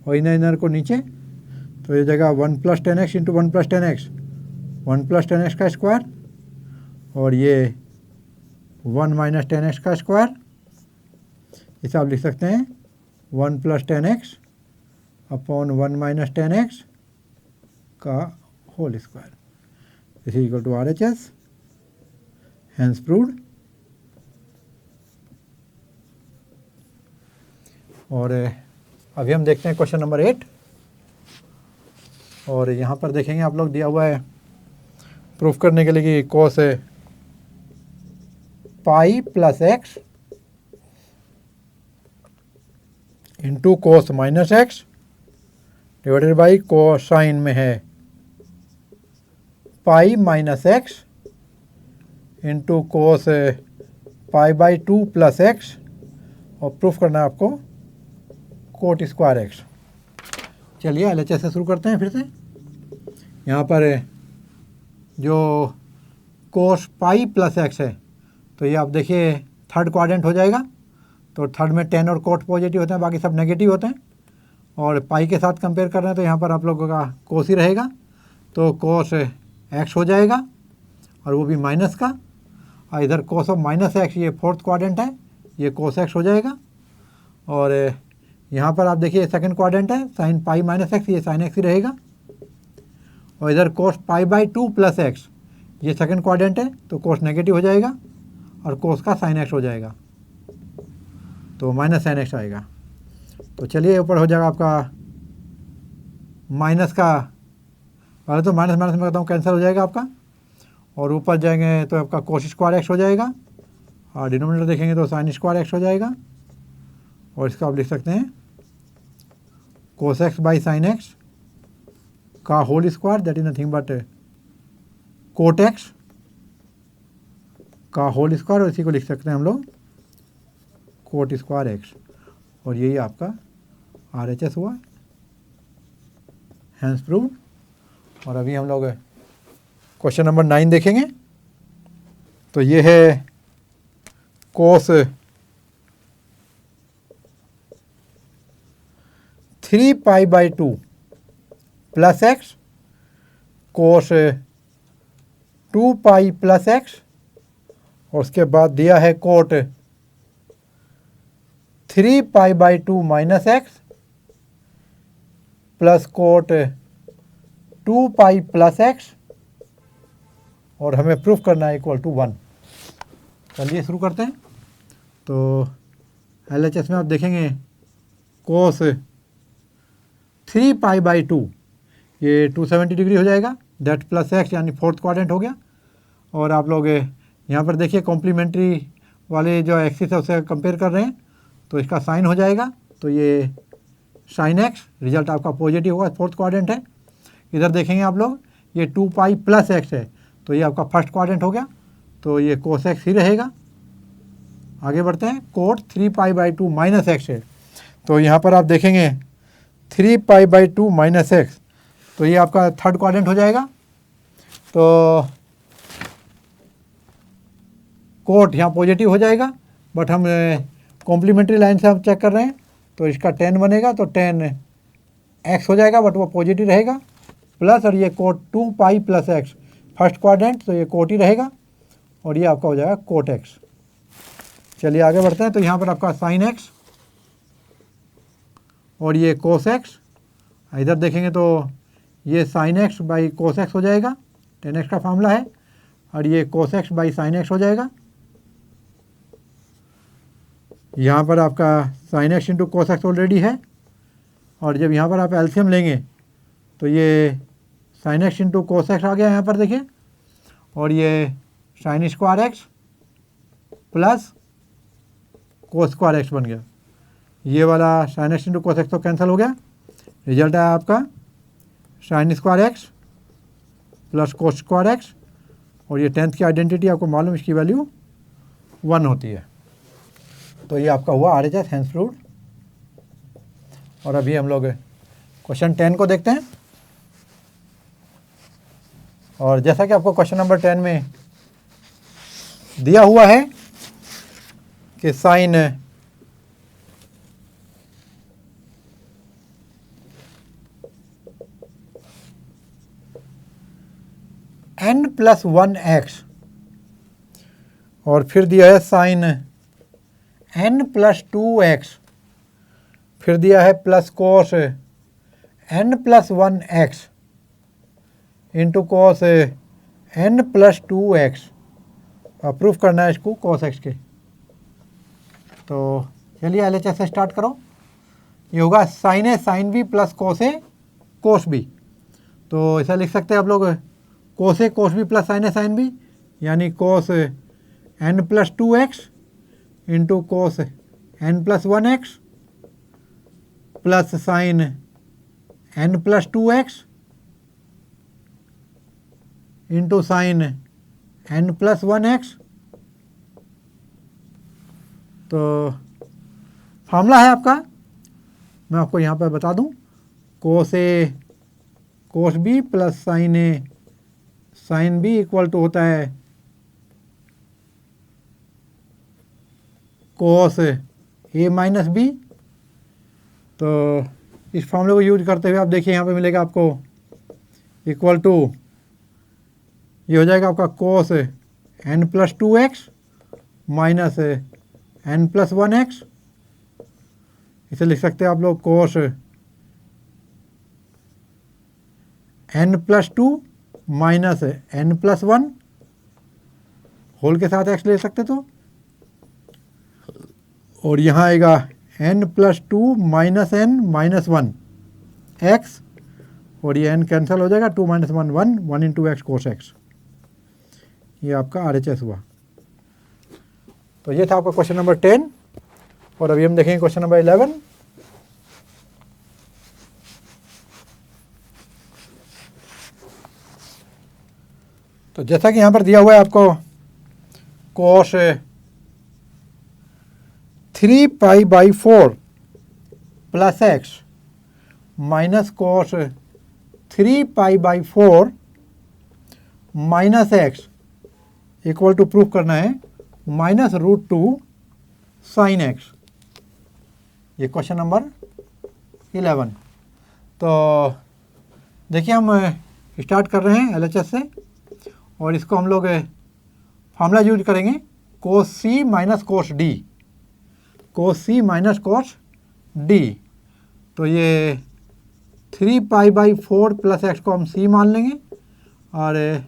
और इनर को नीचे, तो ये जगह 1 + tan x × 1 + tan x 1 + tan x का स्क्वायर और ये 1 माइनस 10x का स्क्वायर, इसे आप लिख सकते हैं 1 plus 10x upon 1 minus 10x का whole square, this is equal to RHS, hence proved. और अभी हम देखते हैं क्वेश्चन नंबर 8, और यहाँ पर देखेंगे आप लोग दिया हुआ है प्रूफ करने के लिए कि cos pi plus x into cos minus x divided by cosine में है pi minus x into cos pi by 2 plus x, और प्रूफ करना है आपको कोट स्क्वायर एक्स। चलिए LHS से शुरू करते हैं फिर से। यहाँ पर जो कोस पाई प्लस एक्स है, तो ये आप देखिए थर्ड क्वाड्रेंट हो जाएगा, तो थर्ड में 10 और कोट पॉजिटिव होते हैं, बाकी सब नेगेटिव होते हैं, और पाई के साथ कंपेयर कर रहे हैं तो यहाँ पर आप लोगों का कोस ही रहेगा, तो कोस एक्स हो जाएगा और वो भी माइनस का, और इधर कोस ऑफ माइनस एक्स ये फोर्थ क्वाड्रेंट है, ये कोस एक्स हो जाएगा। और यहाँ पर आप देखिए सेकंड क्वाड्रेंट है, साइन पाई माइनस एक्स, ये साइन एक्स ही रहेगा, और इधर कोस पाई बाई 2 प्लस एक्स ये सेकंड क्वाड्रेंट है, तो कोस नेगेटिव हो जाएगा और कोस का साइन एक्स हो जाएगा, तो माइनस साइन एक्स आएगा। तो चलिए ऊपर हो जाएगा आपका माइनस का, पहले तो माइनस माइनस में कहता हूँ कैंसिल हो जाएगा आपका, और ऊपर जाएंगे तो आपका कोस स्क्वायर एक्स हो जाएगा, और डिनोमिनेटर देखेंगे तो साइन स्क्वायर एक्स हो जाएगा, और इसका आप लिख सकते हैं cos x by sine x का whole square, that is nothing but cot x का होल स्क्वायर, और इसी को लिख सकते हैं हम लोग कोट स्क्वायर एक्स, और यही आपका RHS हुआ, हैंस प्रूव्ड। और अभी हम लोग क्वेश्चन नंबर 9 देखेंगे। तो ये है cos 3 pi by 2 plus x cos 2 pi plus x, और उसके बाद दिया है cot 3 pi by 2 minus x plus cot 2 pi plus x, और हमें प्रूफ करना है इक्वल टू 1। चलिए शुरू करते हैं। तो LHS में आप देखेंगे कोस 3 पाई बाई 2 ये 270 डिग्री हो जाएगा, डेट प्लस एक्स यानी फोर्थ क्वाड्रेंट हो गया। और आप लोग यहाँ पर देखिए कॉम्प्लीमेंट्री वाले जो एक्सिस है उससे कंपेयर कर रहे हैं, तो इसका साइन हो जाएगा, तो ये साइन एक्स, रिजल्ट आपका पॉजिटिव होगा, फोर्थ क्वाड्रेंट है। इधर देखेंगे आप लोग ये 2 पाई प्लस एक्स है, तो ये आपका फर्स्ट क्वाड्रेंट हो गया, तो ये कोस एक्स ही रहेगा। आगे बढ़ते हैं, cot 3 pi by 2 minus x है, तो यहाँ पर आप देखेंगे 3 पाई बाई 2 माइनस एक्स, तो ये आपका थर्ड क्वाड्रेंट हो जाएगा। तो कोट यहाँ पॉजिटिव हो जाएगा, बट हम कॉम्प्लीमेंट्री लाइन से हम चेक कर रहे हैं, तो इसका 10 बनेगा, तो 10 एक्स हो जाएगा, बट वो पॉजिटिव रहेगा, प्लस और ये cot 2 pi plus x first quadrant, तो ये कोट ही रहेगा, और ये आपका हो जाएगा कोट एक्स। चलिए आगे बढ़ते हैं। तो यहाँ पर आपका साइन एक्स और ये कोस एक्स, इधर देखेंगे तो ये sine x by cos x हो जाएगा, 10x का फार्मूला है, और ये कोस एक्स बाई साइन एक्स हो जाएगा। यहाँ पर आपका sign x into cos x already है, और जब यहाँ पर आप एलसीएम लेंगे तो ये sine x into cos x आ गया यहाँ पर देखिए, और ये sine square x plus cos square x बन गया। ये वाला sine x into cos x तो कैंसिल हो गया, रिजल्ट है आपका sine square x plus cos square x, और ये 10th की आइडेंटिटी आपको मालूम, इसकी वैल्यू 1 होती है। तो ये आपका हुआ RHS, हैंस प्रूव्ड। और अभी हम लोग क्वेश्चन 10 को देखते हैं। और जैसा कि आपको क्वेश्चन नंबर 10 में दिया हुआ है कि साइन n+1 x और फिर दिया है साइन n प्लस 2x, फिर दिया है plus cos n plus 1x into cos n plus 2x, proof करना है इसको कोस x के। तो चलिए LHS से स्टार्ट करो। ये होगा sine A sine B plus cos A cos B. तो ऐसा लिख सकते हैं आप लोग कोस A cos B plus sine A sine B, यानी कोस n plus 2x into cos n plus 1x plus sign n plus 2x into sine n plus 1x। तो formula है आपका, मैं आपको यहाँ पर बता दूँ, cos A cos B plus sine A sine B equal to होता है कोस ए माइनस बी। तो इस फॉर्मूले को यूज करते हुए आप देखिए यहाँ पे मिलेगा आपको इक्वल टू, ये हो जाएगा आपका cos n plus 2x minus n plus 1x। इसे लिख सकते हैं आप लोग cos n plus 2 minus n plus 1 whole के साथ x ले सकते तो, और यहाँ आएगा n plus 2 minus n minus 1 x, और ये n कैंसिल हो जाएगा, 2 माइनस 1 1 1 इंटू एक्स कोस x। ये आपका RHS हुआ। तो ये था आपका क्वेश्चन नंबर 10, और अभी हम देखेंगे क्वेश्चन नंबर 11। तो जैसा कि यहाँ पर दिया हुआ है आपको cos 3 pi by 4 plus x minus cos 3 pi by 4 minus x equal to proof करना है माइनस रूट 2 साइन एक्स। ये क्वेश्चन नंबर 11। तो देखिए हम स्टार्ट कर रहे हैं LHS से, और इसको हम लोग फार्मूला यूज करेंगे कोस सी माइनस कोस डी, कोस सी माइनस कोस डी। तो ये 3 पाई बाई 4 प्लस एक्स को हम सी मान लेंगे, और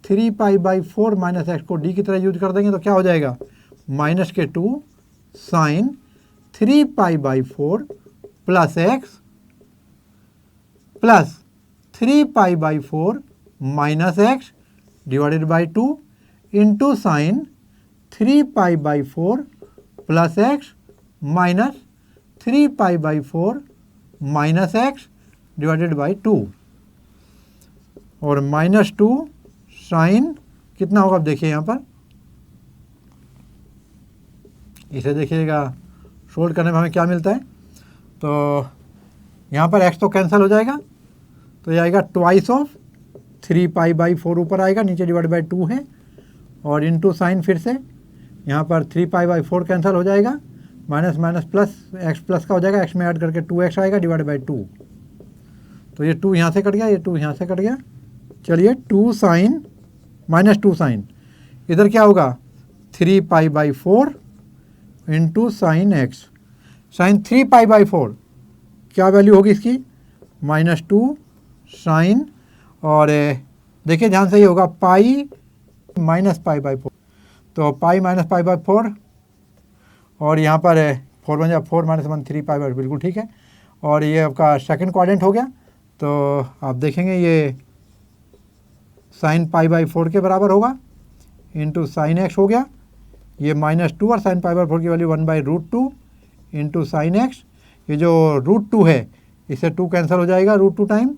3 पाई बाई 4 माइनस एक्स को डी की तरह यूज कर देंगे। तो क्या हो जाएगा, माइनस के 2 sine 3 pi by 4 plus x plus 3 pi by 4 minus x divided by 2 into sine 3 pi by 4 plus x minus 3 pi by 4 minus x divided by 2, और माइनस 2 साइन कितना होगा, अब देखिए यहाँ पर, इसे देखिएगा सोल्व करने में हमें क्या मिलता है। तो यहाँ पर x तो कैंसिल हो जाएगा, तो ये आएगा ट्वाइस ऑफ 3 पाई बाई 4 ऊपर आएगा, नीचे डिवाइड बाई 2 है, और इनटू साइन फिर से यहाँ पर 3 पाई बाई 4 कैंसिल हो जाएगा, minus minus plus x plus का हो जाएगा, x में ऐड करके 2x आएगा डिवाइड बाई 2। तो ये 2 यहाँ से कट गया, ये 2 यहाँ से कट गया। चलिए 2 साइन माइनस 2 साइन, इधर क्या होगा 3 pi by 4 into sine x, sine 3 pi by 4 क्या वैल्यू होगी इसकी, माइनस 2 साइन, और देखिए ध्यान से ये होगा पाई माइनस पाई बाई 4, तो पाई माइनस पाई बाई 4, और यहाँ पर 4 बन जाए 4 माइनस 1 3 पाई बाई, बिल्कुल ठीक है। और ये आपका सेकंड क्वाड्रेंट हो गया। तो आप देखेंगे ये साइन पाई बाई 4 के बराबर होगा, इंटू साइन एक्स हो गया, ये माइनस 2 और साइन पाई बाई 4 की value 1 by root 2 into sine x. ये जो रूट 2 है इससे 2 कैंसिल हो जाएगा रूट 2 टाइम,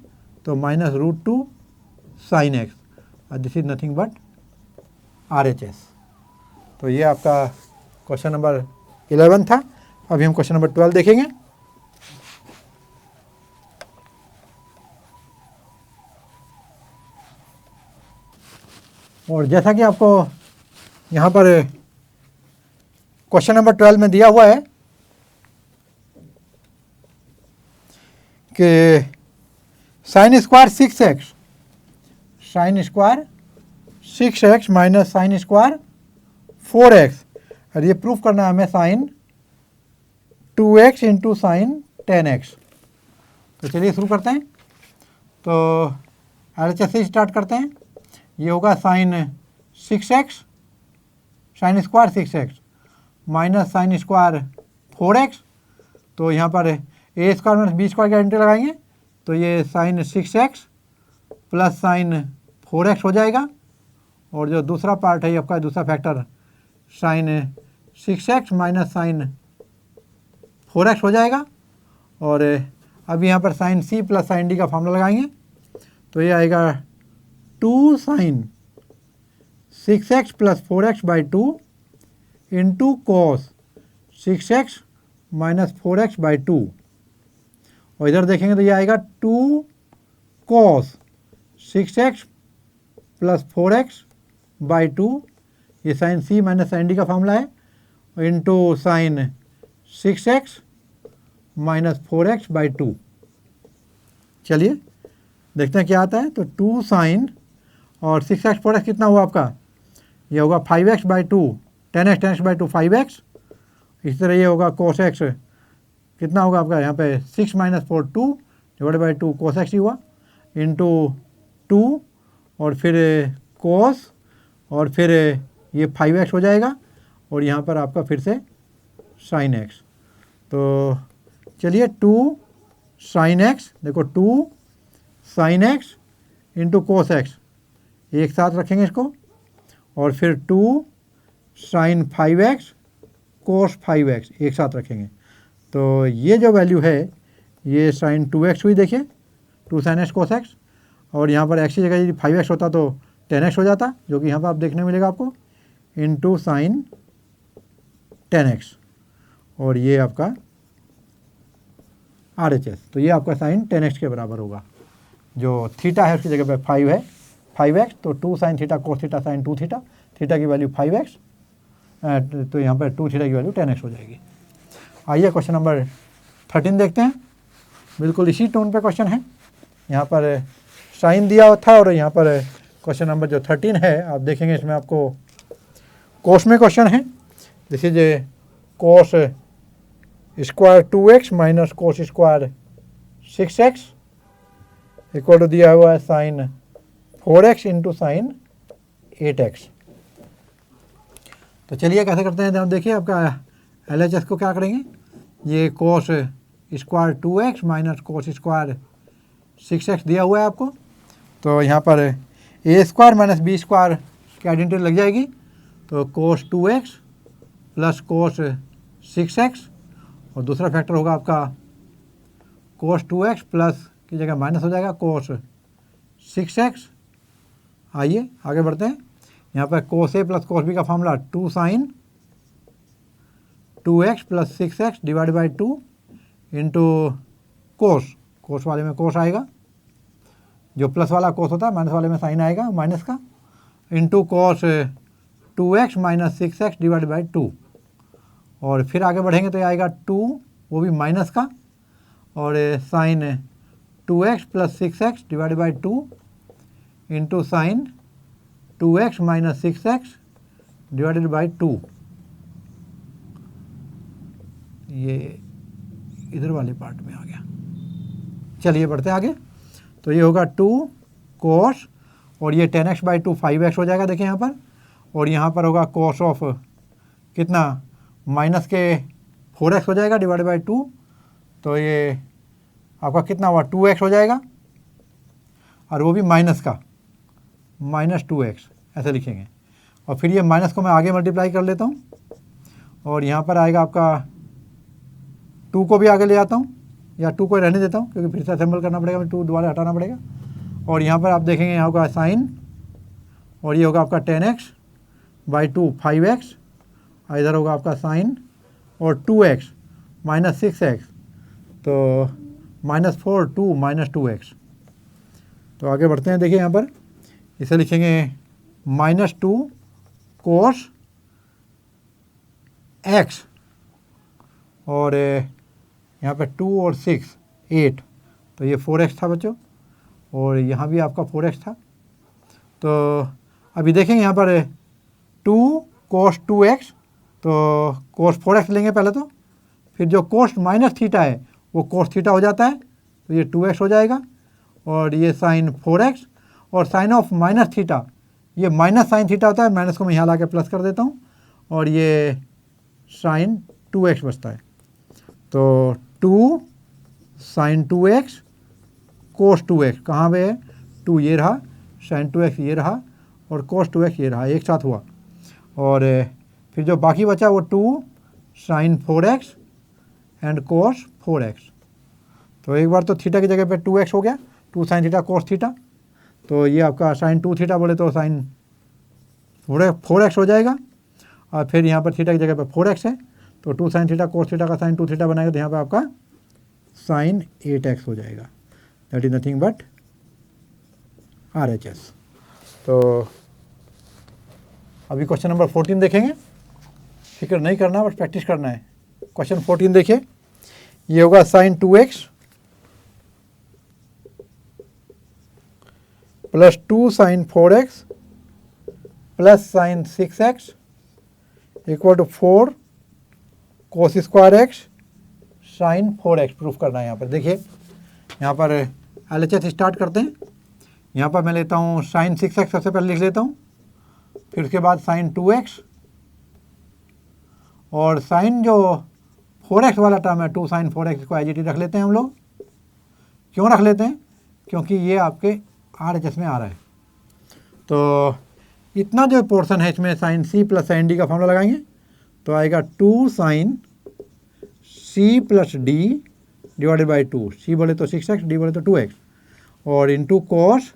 तो माइनस रूट 2 साइन एक्स, और this is nothing but RHS। तो ये आपका क्वेश्चन नंबर 11 था। अभी हम क्वेश्चन नंबर 12 देखेंगे। और जैसा कि आपको यहाँ पर क्वेश्चन नंबर 12 में दिया हुआ है कि sign square 6x, sine square 6x minus sine square 4x, और ये प्रूफ करना है हमें sign 2x into sine 10x। तो चलिए शुरू करते हैं। तो LHS से स्टार्ट करते हैं। ये होगा sine 6x, sine square 6x minus sine square 4x। तो यहाँ पर A square minus B square की आइडेंटिटी लगाएंगे तो ये sign 6x plus sign 4x हो जाएगा, और जो दूसरा पार्ट है ये आपका दूसरा factor sign 6x minus sign 4x हो जाएगा। और अब यहाँ पर sine c plus sine d का फॉर्मूला लगाएंगे तो ये आएगा 2 sine 6x plus 4x by 2 into cos 6x minus 4x by 2, और इधर देखेंगे तो ये आएगा 2 cos 6x plus 4x by 2, ये sine c minus sine d का फॉर्मूला है, into sine 6x minus 4x by 2। चलिए देखते हैं क्या आता है। तो 2 साइन और 6x 4x कितना हुआ आपका, ये होगा 5x by 2, 10x by 2 5x। इसी तरह ये होगा cos x कितना होगा आपका, यहाँ पे 6 minus 4 2 divide by 2 cos x ही हुआ, इंटू 2 और फिर cos और फिर ये 5x हो जाएगा, और यहाँ पर आपका फिर से sin x। तो चलिए 2 sin x, देखो 2 sin x into cos x एक साथ रखेंगे इसको, और फिर 2 sin 5x कोस 5x एक साथ रखेंगे। तो ये जो वैल्यू है ये sin 2x हुई, देखिए 2 sin x कोस x, और यहाँ पर x की जगह यदि 5x होता तो 10x हो जाता, जो कि यहाँ पर आप देखने मिलेगा आपको, इंटू साइन 10x, और ये आपका RHS। तो ये आपका साइन 10x के बराबर होगा। जो थीटा है उसकी जगह पे 5 है, 5x, तो 2 sine theta cos theta sine 2 theta, theta की वैल्यू 5x, तो यहाँ पर 2 थीटा की वैल्यू 10x हो जाएगी। आइए क्वेश्चन नंबर 13 देखते हैं। बिल्कुल इसी टोन पे क्वेश्चन है, यहाँ पर साइन दिया हुआ था, और यहाँ पर क्वेश्चन नंबर जो 13 है आप देखेंगे इसमें आपको कोस में क्वेश्चन है। This is cos square 2x minus cos square 6x equal to दिया हुआ है sign 4x into sine 8x। तो चलिए कैसे करते हैं, आप देखिए आपका LHS को क्या करेंगे, ये कोस square 2x minus cos square 6x दिया हुआ है आपको, तो यहाँ पर A square minus B square की आइडेंटिटी लग जाएगी, तो कोस 2x प्लस कोस 6x, और दूसरा फैक्टर होगा आपका कोस 2x प्लस की जगह माइनस हो जाएगा कोस 6x। आइए आगे बढ़ते हैं। यहाँ पर cos A plus cos B का formula 2 sine 2x plus 6x divide by 2 into cos, cos वाले में कोस आएगा, जो प्लस वाला कोस होता है माइनस वाले में साइन आएगा माइनस का, into cos 2x minus 6x divide by 2, और फिर आगे बढ़ेंगे तो ये आएगा 2 वो भी माइनस का, और sine 2x plus 6x divide by 2 into sine 2x minus 6x divided by 2। ये इधर वाले पार्ट में आ गया। चलिए बढ़ते हैं आगे। तो ये होगा 2 कोस, और ये 10x बाई 2 5x हो जाएगा, देखिए यहाँ पर, और यहाँ पर होगा कोस ऑफ कितना माइनस के 4x हो जाएगा डिवाइड बाई 2, तो ये आपका कितना हुआ 2x हो जाएगा, और वो भी माइनस का माइनस 2x ऐसे लिखेंगे, और फिर ये माइनस को मैं आगे मल्टीप्लाई कर लेता हूँ, और यहाँ पर आएगा आपका 2 को भी आगे ले आता हूँ, या 2 को रहने देता हूँ क्योंकि फिर से असेंबल करना पड़ेगा, 2 दोबारा हटाना पड़ेगा, और यहाँ पर आप देखेंगे यहाँ होगा साइन, और ये होगा आपका 10x बाई 2 5x, और इधर होगा आपका साइन और 2x माइनस 6x, तो माइनस 4 2 माइनस 2x। तो आगे बढ़ते हैं, देखिए यहाँ पर इसे लिखेंगे माइनस 2 कोस x, और यहाँ पर 2 और 6 8, तो ये 4x था बच्चों, और यहाँ भी आपका 4x था। तो अभी देखेंगे यहाँ पर 2 कोस 2x, तो कोस 4x लेंगे पहले तो, फिर जो कोस माइनस थीटा है वो कोस थीटा हो जाता है, तो ये 2x हो जाएगा, और ये साइन 4x, और साइन ऑफ माइनस थीटा, ये माइनस साइन थीटा होता है, माइनस को मैं यहाँ ला के प्लस कर देता हूँ, और ये साइन 2x बचता है। तो 2 साइन 2x कोस 2x कहाँ पे है, 2 ये रहा, साइन 2x ये रहा, और कोस 2x ये रहा, एक साथ हुआ, और फिर जो बाकी बचा वो 2 sine 4x and cos 4x। तो एक बार तो थीटा की जगह पे 2x हो गया, 2 साइन थीटा कोस थीटा, तो ये आपका साइन 2 थीटा बोले तो साइन 4x हो जाएगा, और फिर यहाँ पर थीटा की जगह पे 4x है, तो 2 साइन थीटा कोस थीटा का साइन 2 थीटा बनाएगा, तो यहाँ पे आपका साइन 8x हो जाएगा। That is nothing but RHS। तो अभी क्वेश्चन नंबर 14 देखेंगे, फिक्र नहीं करना, बस प्रैक्टिस करना है। क्वेश्चन 14 देखिए, ये होगा sine 2x plus 2 sine 4x plus sine 6x equal to 4 cos square x sine 4x proof करना है। यहाँ पर देखिए, यहाँ पर LHS स्टार्ट करते हैं। यहाँ पर मैं लेता हूँ साइन 6x सबसे पहले लिख लेता हूँ, फिर उसके बाद साइन 2x, और साइन जो 4x वाला टर्म है 2 साइन 4x को एज रख लेते हैं हम लोग। क्यों रख लेते हैं, क्योंकि ये आपके RHS में आ रहा है। तो इतना जो पोर्शन है इसमें sine C plus sine D का फॉर्मूला लगाएंगे, तो आएगा 2 sine C plus D divided by 2, C बोले तो 6x, D बोले तो 2x, और into cos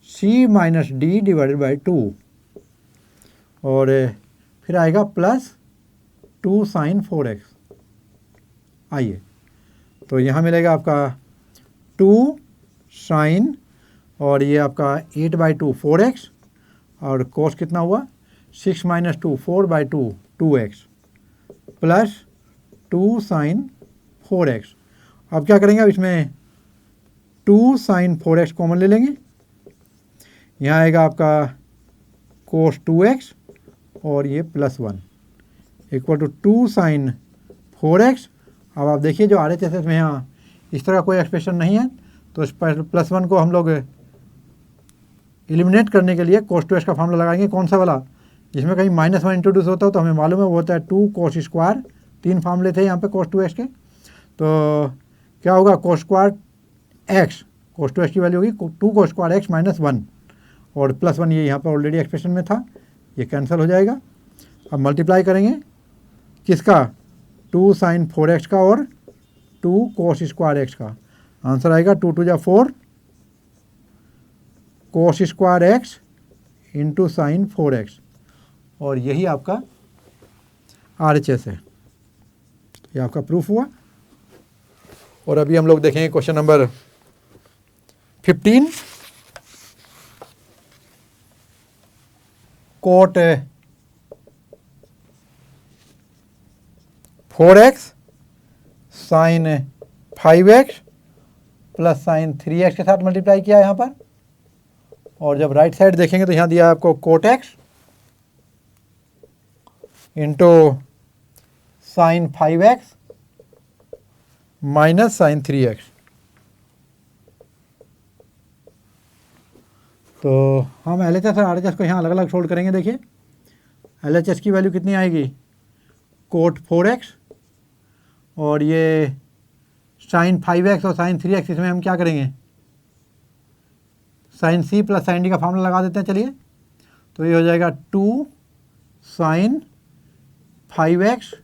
C minus D divided by 2, और फिर आएगा प्लस 2 साइन 4x। आइए, तो यहाँ मिलेगा आपका 2 साइन, और ये आपका 8/2 4x, और कोस कितना हुआ 6 minus 2 4/2 2x plus 2 sine 4x। अब क्या करेंगे, अब इसमें 2 साइन 4x कॉमन ले लेंगे, यहाँ आएगा आपका कोस 2x, और ये plus 1 equal to 2 sine 4x। अब आप देखिए जो RHS में यहाँ इस तरह कोई एक्सप्रेशन नहीं है, तो इस पर प्लस 1 को हम लोग एलिमिनेट करने के लिए कोस 2x का फॉर्मूला लगाएंगे। कौन सा वाला, जिसमें कहीं -1 इंट्रोड्यूस होता हो तो हमें मालूम है वो होता है 2 कोस स्क्वायर, 3 फॉर्मूले थे यहाँ पे कोस 2x के। तो क्या होगा, कोस स्क्वायर x, कोस 2x की वैल्यू होगी 2 कोस स्क्वायर x माइनस 1, और प्लस 1 ये यहाँ पर ऑलरेडी एक्सप्रेशन में था, ये कैंसिल हो जाएगा। अब मल्टीप्लाई करेंगे किसका, 2 साइन 4x का और 2 कोस स्क्वायर x का, आंसर आएगा 2 2 जा 4 cos square x into sign 4x, और यही आपका RHS है। ये आपका प्रूफ हुआ। और अभी हम लोग देखेंगे question number 15, cot 4x sine 5x plus sine 3x के साथ मल्टीप्लाई किया यहाँ पर, और जब राइट साइड देखेंगे तो यहाँ दिया है आपको cot x into sine 5x minus sine 3x। तो हम LHS और RHS को यहाँ अलग अलग फोल्ड करेंगे। देखिए LHS की वैल्यू कितनी आएगी, कोट 4x, और ये साइन 5x और साइन 3x, इसमें हम क्या करेंगे, sine C plus sine D का फॉर्मूला लगा देते हैं। चलिए, तो ये हो जाएगा 2 sine 5x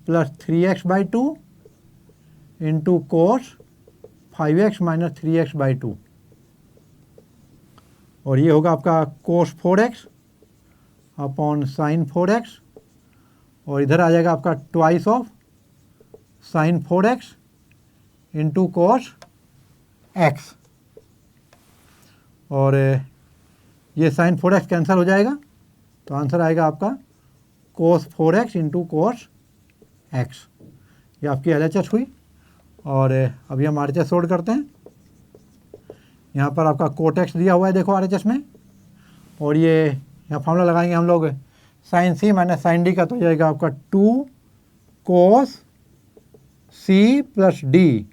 plus 3x/2 into cos 5x minus 3x/2, और ये होगा आपका कोस 4x अपॉन साइन 4x, और इधर आ जाएगा आपका twice of sign 4x into cos x, और ये साइन 4x कैंसिल हो जाएगा, तो आंसर आएगा आपका कोस 4x इंटू कोस x। ये आपकी LHS हुई। और अभी हम RHS सोल्व करते हैं। यहाँ पर आपका कोट x दिया हुआ है देखो RHS में, और ये यहाँ फॉर्मूला लगाएंगे हम लोग sine C minus sine D का तो जाएगा आपका 2 cos C plus D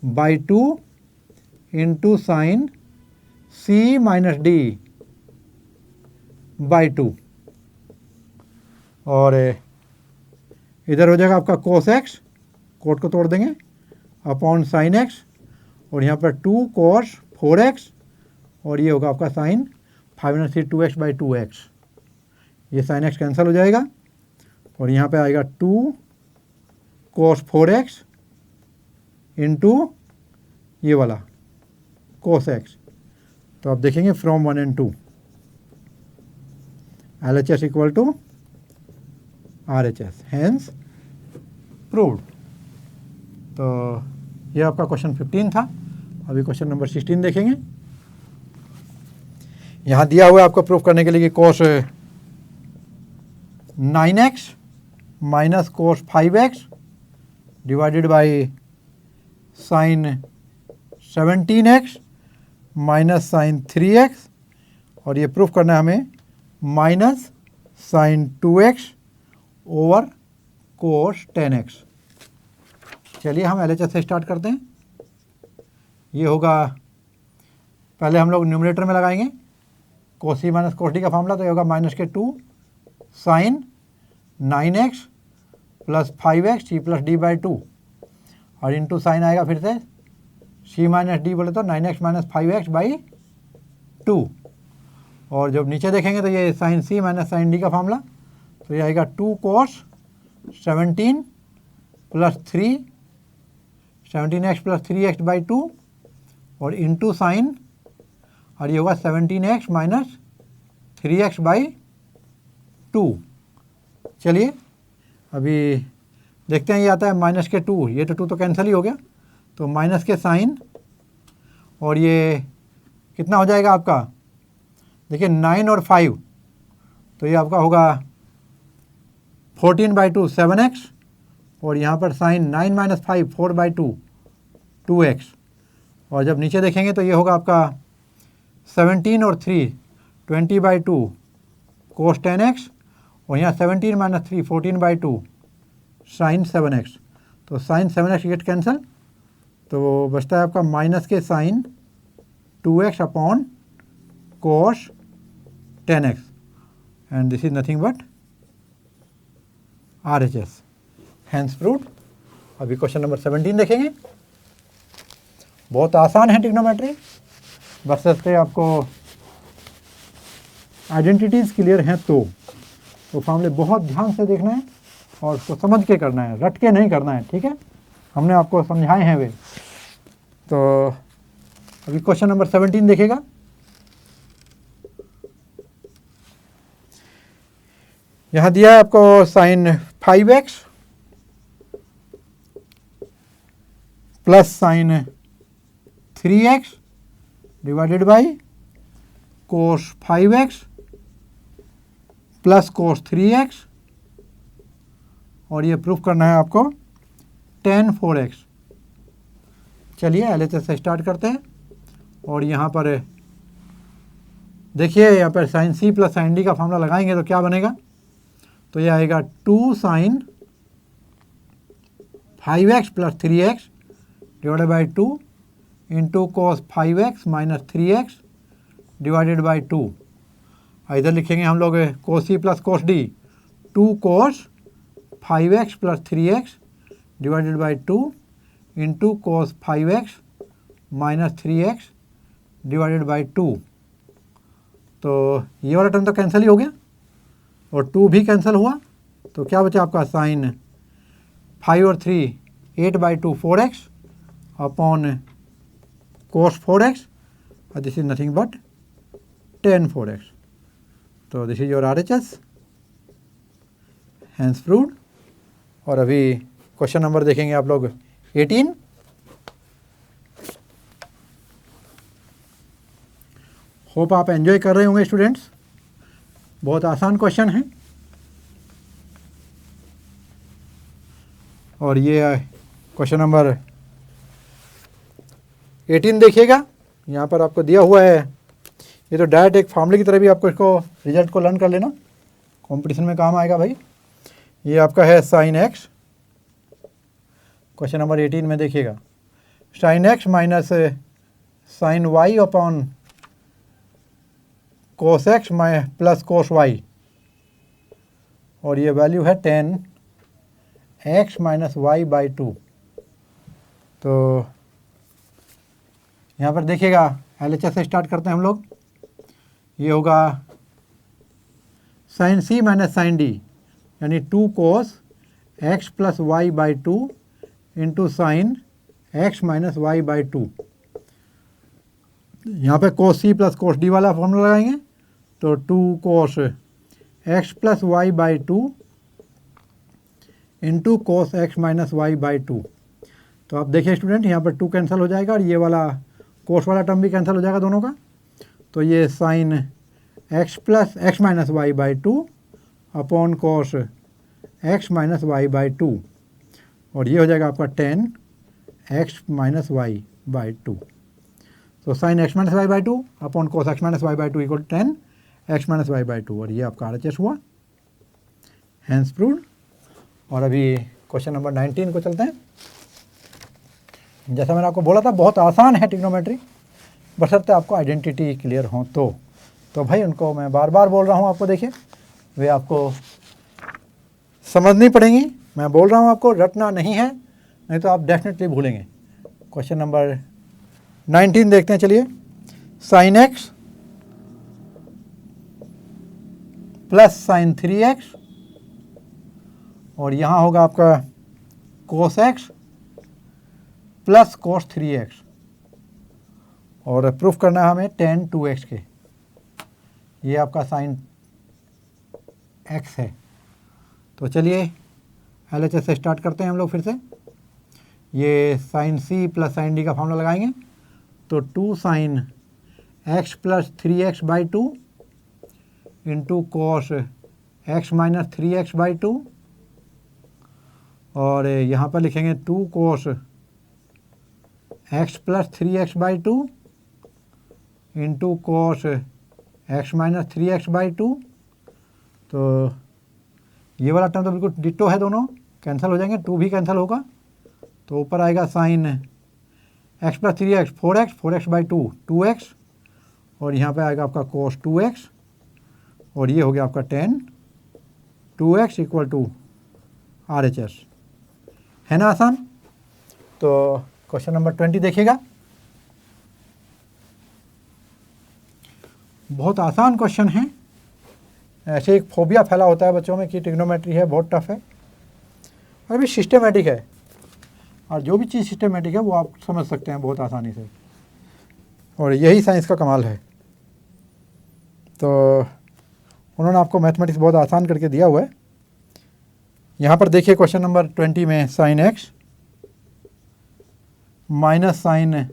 by 2 into sine C minus D by 2, और इधर हो जाएगा आपका cos x, कोट को तोड़ देंगे, अपॉन साइन x, और यहाँ पर 2 cos 4x, और ये होगा आपका साइन 5 - 2x बाई 2x। ये साइन x कैंसिल हो जाएगा, और यहाँ पे आएगा 2 cos 4x इंटू ये वाला cos x। तो आप देखेंगे from 1 and 2 LHS equal to RHS, hence proved. तो ये आपका क्वेश्चन 15 था। अभी क्वेश्चन नंबर 16 देखेंगे। यहाँ दिया हुआ है आपको प्रूफ करने के लिए कि cos 9x minus cos 5x divided by sine 17x minus sine 3x, और ये प्रूफ करना है हमें minus sign 2x over cos 10x। चलिए हम LHS से स्टार्ट करते हैं। ये होगा, पहले हम लोग न्यूमरेटर में लगाएंगे cos c minus cos d का फॉर्मूला, तो ये होगा माइनस के 2 sine 9x plus 5x c plus D by 2, और इंटू साइन आएगा फिर से c माइनस डी बोले तो 9x माइनस 5x बाई 2, और जब नीचे देखेंगे तो ये sine c minus sine D का फॉर्मूला, तो ये आएगा 2 cos 17 plus 3 17x plus 3x by 2, और इंटू साइन, और ये होगा 17x माइनस 3x बाई 2। चलिए अभी देखते हैं, ये आता है माइनस के 2, ये तो 2 तो कैंसिल ही हो गया, तो माइनस के साइन, और ये कितना हो जाएगा आपका, देखिए 9 और 5, तो ये आपका होगा 14 बाई 2 7x, और यहाँ पर साइन 9 माइनस 5 4 बाई 2 2x, और जब नीचे देखेंगे तो ये होगा आपका 17 और 3 20 बाई 2 cos 10x, और यहाँ 17 माइनस 3 14 बाई 2 साइन 7x, तो साइन 7x गेट कैंसिल, तो बचता है आपका माइनस के sine 2x upon cos 10x, and this is nothing but RHS, hence proved. अभी क्वेश्चन नंबर 17 देखेंगे। बहुत आसान है ट्रिग्नोमेट्री, बस इससे आपको आइडेंटिटीज़ क्लियर हैं तो फॉर्मूले बहुत ध्यान से देखना है और उसको समझ के करना है, रट के नहीं करना है, ठीक है। हमने आपको समझाए हैं वे। तो अभी क्वेश्चन नंबर 17 देखेगा। यहाँ दिया है आपको sine 5x plus sine 3x divided by cos 5x plus cos 3x, और ये प्रूफ करना है आपको tan 4x। चलिए LHS से स्टार्ट करते हैं, और यहाँ पर देखिए, यहाँ पर sine c plus sine d का फॉर्मूला लगाएंगे तो क्या बनेगा, तो ये आएगा 2 sine 5x plus 3x divided by 2 into cos 5x minus 3x divided by 2। इधर लिखेंगे हम लोग cos c plus cos d 2 cos 5x plus 3x divided by 2 into cos 5x minus 3x divided by 2। तो ये वाला term तो cancel ही हो गया और 2 भी कैंसिल हुआ, तो क्या बचा आपका साइन 5 और 3 8 by 2 4x upon cos 4x, और this is nothing but tan 4x। तो this is your RHS, hence proved. और अभी क्वेश्चन नंबर देखेंगे आप लोग 18। होप आप एंजॉय कर रहे होंगे स्टूडेंट्स, बहुत आसान क्वेश्चन है। और ये क्वेश्चन नंबर 18 देखिएगा, यहाँ पर आपको दिया हुआ है, ये तो डायरेक्ट एक फॉर्मूले की तरह भी आपको इसको रिजल्ट को लर्न कर लेना। कंपटीशन में काम आएगा भाई। ये आपका है साइन एक्स, क्वेश्चन नंबर 18 में देखिएगा, sine x minus sine y upon cos x plus cos y, और ये वैल्यू है 10 एक्स माइनस वाई बाई 2। तो यहाँ पर देखिएगा LHS से स्टार्ट करते हैं हम लोग। ये होगा sine C minus sine D, यानी 2 cos x plus y by 2 into sine x minus y by 2। यहाँ पे cos C plus cos D वाला फॉर्मूला लगाएंगे, तो 2 cos x plus y by 2 into cos x minus y by 2। तो आप देखिए student, यहाँ पर 2 कैंसिल हो जाएगा और ये वाला कोस वाला टर्म भी कैंसिल हो जाएगा दोनों का। तो ये sine x plus x minus y by 2 upon cos x minus y by 2, और ये हो जाएगा आपका 10 एक्स माइनस वाई बाई 2। तो sine x minus y by 2 upon cos x minus y by 2 equal 10 x minus y by 2, और ये आपका RHS हुआ, हैंस प्रूव्ड। और अभी क्वेश्चन नंबर 19 को चलते हैं। जैसा मैंने आपको बोला था बहुत आसान है ट्रिग्नोमेट्री, बशर्ते आपको आइडेंटिटी क्लियर हो तो भाई उनको मैं बार बार बोल रहा हूँ आपको, देखिए वे आपको समझनी पड़ेंगी। मैं बोल रहा हूँ आपको, रटना नहीं है, नहीं तो आप डेफिनेटली भूलेंगे। क्वेश्चन नंबर 19 देखते हैं, चलिए। Sign x plus sine 3x, और यहाँ होगा आपका कोस एक्स प्लस कोस 3x, और प्रूफ करना है हमें tan 2x के। ये आपका साइन x है। तो चलिए LHS से स्टार्ट करते हैं हम लोग फिर से। ये sine c plus sine d का फॉर्मूला लगाएंगे, तो 2 sine x plus 3x by 2 into cos x minus 3x by 2, और यहाँ पर लिखेंगे 2 cos x plus 3x by 2 into cos x minus 3x by 2। तो ये वाला टर्म तो बिल्कुल डिट्टो है, दोनों कैंसिल हो जाएंगे, 2 भी कैंसिल होगा, तो ऊपर आएगा sign x plus 3x 4x by 2 2x, और यहाँ पे आएगा आपका कोस 2x, और ये हो गया आपका 10 2x इक्वल टू RHS। है ना आसान? तो क्वेश्चन नंबर 20 देखिएगा, बहुत आसान क्वेश्चन है। ऐसे एक फोबिया फैला होता है बच्चों में कि ट्रिग्नोमेट्री है बहुत टफ है, और भी सिस्टमेटिक है, और जो भी चीज़ सिस्टमेटिक है वो आप समझ सकते हैं बहुत आसानी से, और यही साइंस का कमाल है। तो उन्होंने आपको मैथमेटिक्स बहुत आसान करके दिया हुआ है। यहाँ पर देखिए क्वेश्चन नंबर 20 में sign x minus sine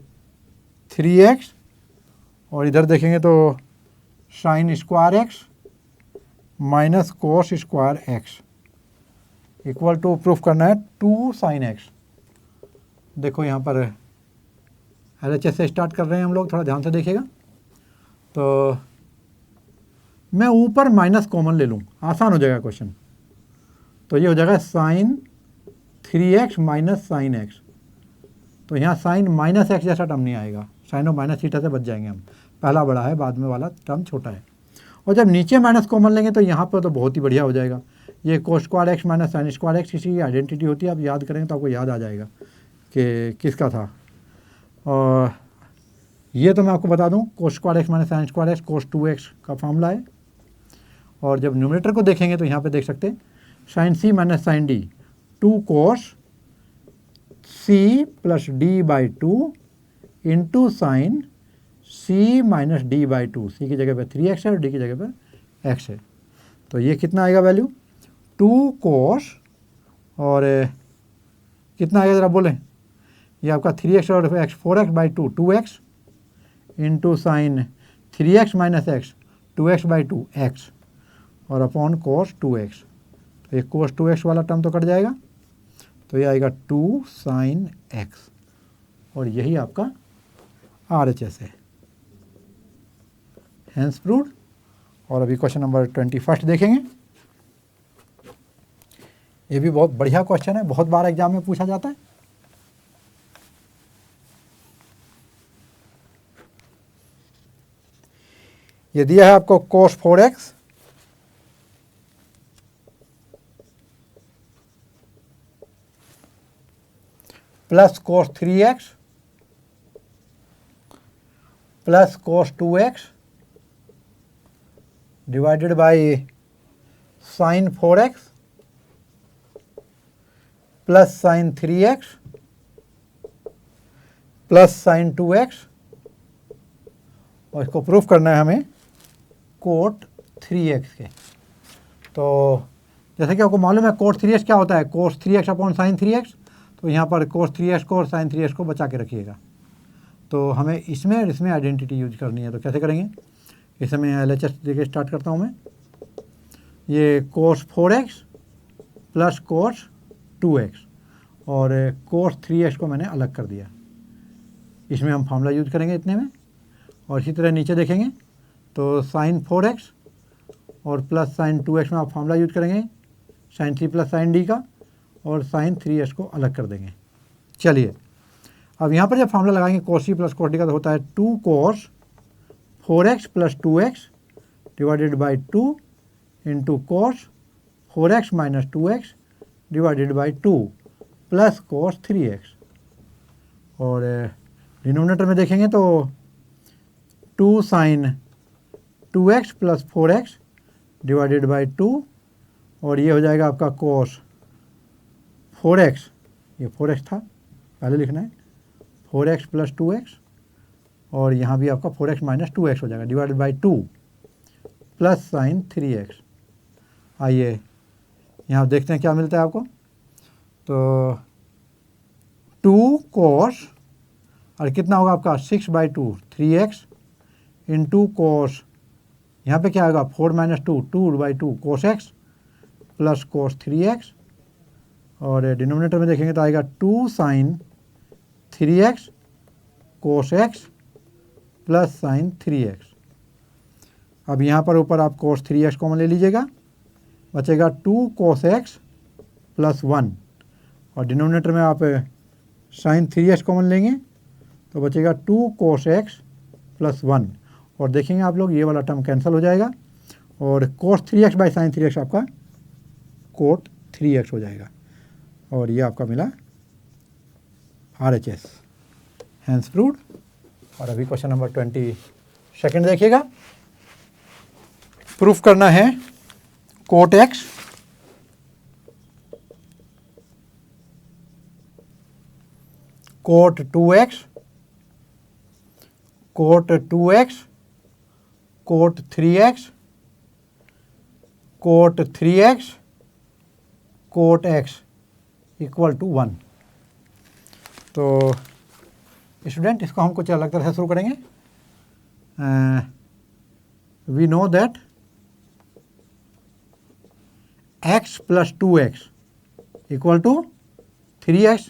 3x, और इधर देखेंगे तो sine square x minus cos square x equal to, proof करना है 2 साइन एक्स। देखो यहाँ पर LHS से स्टार्ट कर रहे हैं हम लोग, थोड़ा ध्यान से देखिएगा। तो मैं ऊपर माइनस कॉमन ले लूँ, आसान हो जाएगा क्वेश्चन। तो ये हो जाएगा sign 3x minus sine x. तो यहाँ साइन माइनस एक्स जैसा टर्म नहीं आएगा, साइन और माइनस थीटा से बच जाएंगे हम, पहला बड़ा है बाद में वाला टर्म छोटा है। और जब नीचे माइनस कॉमन लेंगे तो यहाँ पर तो बहुत ही बढ़िया हो जाएगा। ये कोस square x minus sine square x किसी की आइडेंटिटी होती है, आप याद करेंगे तो आपको याद आ जाएगा कि किसका था। और ये तो मैं आपको बता दूँ, cos square x minus sine square x cos 2x का फॉर्मूला है। और जब न्यूमरेटर को देखेंगे तो यहाँ पे देख सकते हैं sine C minus sine D 2 cos C plus D by 2 into sine C minus D by 2। C की जगह पे 3x है और डी की जगह पे x है। तो ये कितना आएगा वैल्यू 2 कोस, और कितना आएगा ज़रा बोलें, ये आपका 3x और x 4x by 2 2x into sine 3x minus x 2x by 2 x, और अपॉन कोस 2x। तो ये कोस 2x वाला टर्म तो कट जाएगा, तो ये आएगा 2 साइन x, और यही आपका RHS है, हैंस प्रूव्ड। और अभी क्वेश्चन नंबर 21 देखेंगे। ये भी बहुत बढ़िया क्वेश्चन है, बहुत बार एग्जाम में पूछा जाता है। ये दिया है आपको cos 4x plus cos 3x plus cos 2x divided by sin 4x plus sin 3x plus sin 2x, और इसको प्रूफ करना है हमें cot 3x के। तो जैसे कि आपको मालूम है cot 3x क्या होता है, cos 3x upon sin 3x, तो यहाँ पर cos 3x को और sin 3x को बचा के रखिएगा। तो हमें इसमें और इसमें आइडेंटिटी यूज करनी है, तो कैसे करेंगे, इसमें LHS देके स्टार्ट करता हूँ मैं। ये cos 4x plus cos 2x और cos 3x को मैंने अलग कर दिया। इसमें हम फार्मूला यूज करेंगे इतने में, और इसी तरह नीचे देखेंगे तो sin 4x और प्लस sin 2x में आप फार्मूला यूज करेंगे sin 3 प्लस sin d का, और sin 3x को अलग कर देंगे। चलिए अब यहाँ पर जब फार्मूला लगाएंगे cos c plus cos d का, तो होता है 2 cos 4x plus 2x divided by 2 into cos 4x minus 2x divided by 2 plus cos 3x, और डिनोमिनेटर में देखेंगे तो 2 sin 2x plus 4x divided by 2, और ये हो जाएगा आपका cos 4x, ये 4x था पहले लिखना है, 4x प्लस 2x, और यहाँ भी आपका 4x माइनस 2x हो जाएगा divided by 2 plus sin 3x। आइए यहाँ देखते हैं क्या मिलता है आपको। तो 2 cos और कितना होगा आपका 6 बाई 2 3x इंटू cos, यहाँ पे क्या आएगा 4 minus 2 2 by 2 cos x plus cos 3x, और डिनोमिनेटर में देखेंगे तो आएगा 2 sin 3x cos x plus sin 3x। अब यहाँ पर ऊपर आप cos 3x कॉमन ले लीजिएगा, बचेगा 2 cos x प्लस 1, और डिनोमिनेटर में आप sin 3x कॉमन लेंगे तो बचेगा 2 cos x प्लस 1, और देखेंगे आप लोग ये वाला टर्म कैंसिल हो जाएगा, और cos 3x by sin 3x आपका cot 3x हो जाएगा, और ये आपका मिला RHS, हैंस प्रूव्ड। और अभी क्वेश्चन नंबर 22 देखिएगा। प्रूफ करना है cot x cot 2x cot 2x cot 3x cot 3x cot x इक्वल टू 1। तो स्टूडेंट इसको हम कुछ अलग तरह से शुरू करेंगे। We know that x plus 2x equal to 3x,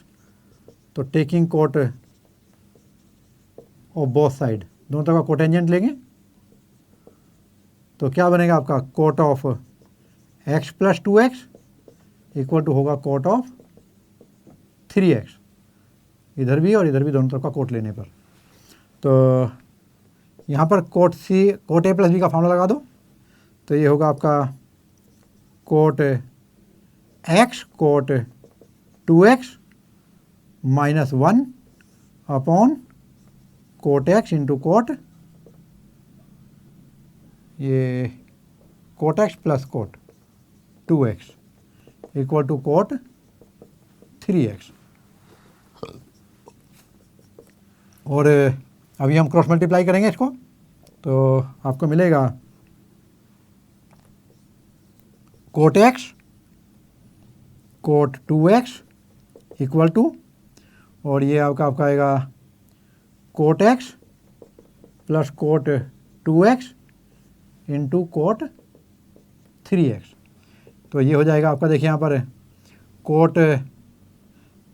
तो taking cot of both side, दोनों तरफ का कोटेंजेंट लेंगे तो क्या बनेगा आपका cot of x plus 2x equal to होगा कोट ऑफ 3x, इधर भी और इधर भी दोनों तरफ का कोट लेने पर। तो यहाँ पर कोट a प्लस b का फॉर्मूला लगा दो, तो ये होगा आपका cot x cot 2x minus 1 upon cot x into cot, ये cot x plus cot 2x equal to cot 3x। और अभी हम क्रॉस मल्टीप्लाई करेंगे इसको, तो आपको मिलेगा cot x cot 2x equal to, और ये आपका आएगा cot x plus cot 2x into cot 3x। तो ये हो जाएगा आपका, देखिए यहाँ पर cot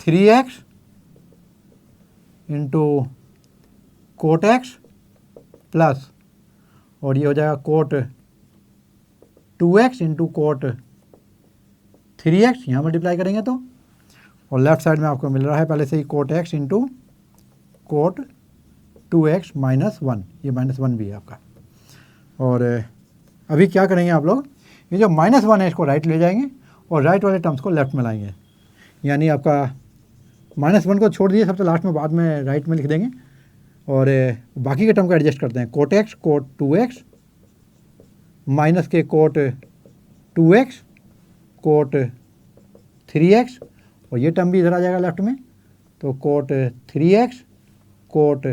3x into cot x plus, और ये हो जाएगा coat 2x into cot 3x, यहाँ मल्टीप्लाई करेंगे तो, और लेफ्ट साइड में आपको मिल रहा है पहले से ही cot x into cot 2x minus 1, ये -1 भी है आपका। और अभी क्या करेंगे आप लोग, ये जो -1 है इसको राइट ले जाएंगे और राइट वाले टर्म्स को लेफ्ट में लाएंगे, यानी आपका -1 को छोड़ दिए सबसे लास्ट में, बाद में राइट में लिख देंगे और बाकी के टर्म को एडजस्ट करते हैं। Cot x cot 2x minus के कोट 2x कोट 3x, और ये टर्म भी इधर आ जाएगा लेफ्ट में, तो कोट 3x कोट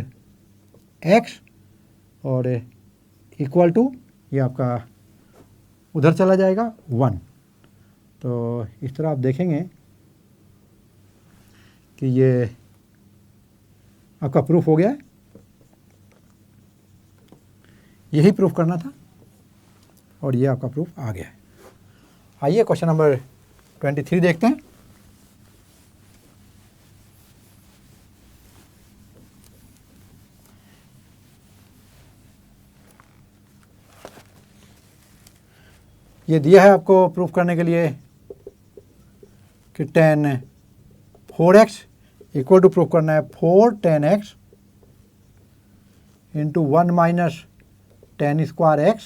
x और इक्वल टू ये आपका उधर चला जाएगा 1। तो इस तरह आप देखेंगे कि ये आपका प्रूफ हो गया है, यही प्रूफ करना था और ये आपका प्रूफ आ गया है। आइए क्वेश्चन नंबर 23 देखते हैं। ये दिया है आपको प्रूफ करने के लिए कि tan 4x equal to proof करना है 4 tan x into 1 minus tan square x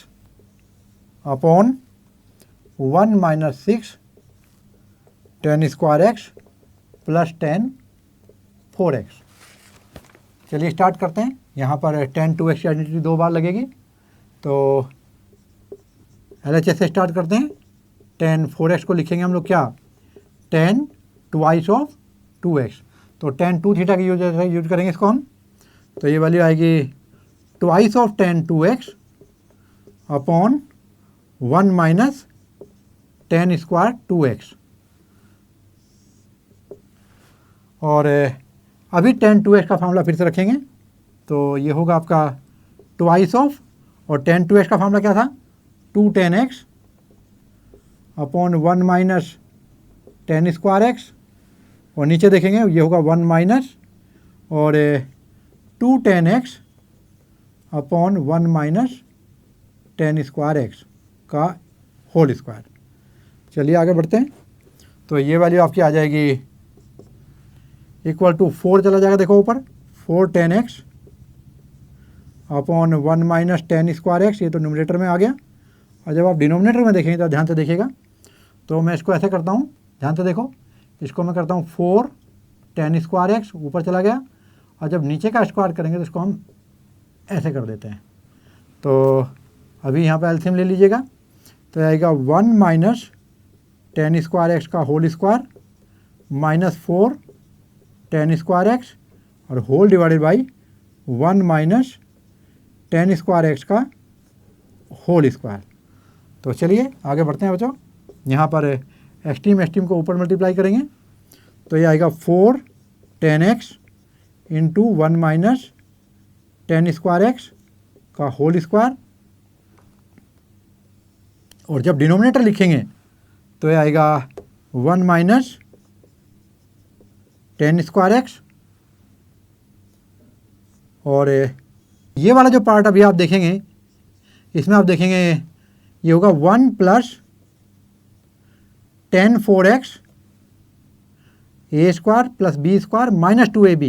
अपॉन 1 minus 6 tan square x plus tan 4x। चलिए स्टार्ट करते हैं। यहाँ पर tan 2x की आइडेंटिटी 2 बार लगेगी, तो LHS से स्टार्ट करते हैं। tan 4x को लिखेंगे हम लोग क्या, tan ट्वाइस ऑफ 2x, तो tan 2 थीटा की यूज करेंगे इसको हम, तो ये वैल्यू आएगी twice of tan 2x upon 1 minus tan square 2x। और अभी tan 2x का फार्मूला फिर से रखेंगे, तो ये होगा आपका ट्वाइस ऑफ, और tan 2x का फार्मूला क्या था, 2 tan x अपॉन 1 माइनस tan स्क्वायर x, और नीचे देखेंगे ये होगा 1 माइनस और 2 tan x अपॉन 1 माइनस tan स्क्वायर x का होल स्क्वायर। चलिए आगे बढ़ते हैं। तो ये वैल्यू आपकी आ जाएगी इक्वल टू 4 चला जाएगा, देखो ऊपर 4 tan x अपॉन 1 माइनस tan स्क्वायर x, ये तो न्यूमरेटर में आ गया। और जब आप डिनोमिनेटर में देखेंगे तो ध्यान से देखिएगा, तो मैं इसको ऐसे करता हूँ, ध्यान से देखो, इसको मैं करता हूँ 4 tan स्क्वायर x ऊपर चला गया, और जब नीचे का स्क्वायर करेंगे तो इसको हम ऐसे कर देते हैं। तो अभी यहाँ पे एलसीएम ले लीजिएगा, तो आएगा 1 माइनस tan स्क्वायर x का whole square minus 4 tan square x और whole divided by 1 minus tan square x का होल स्क्वायर। तो चलिए आगे बढ़ते हैं बच्चों। यहाँ पर एक्सट्रीम को ऊपर मल्टीप्लाई करेंगे, तो ये आएगा 4 tan x into 1 minus tan square x का होल स्क्वायर, और जब डिनोमिनेटर लिखेंगे तो ये आएगा 1 माइनस tan स्क्वायर x, और ये वाला जो पार्ट अभी आप देखेंगे, इसमें आप देखेंगे ये होगा 1 plus tan 4x A square plus B square minus 2ab,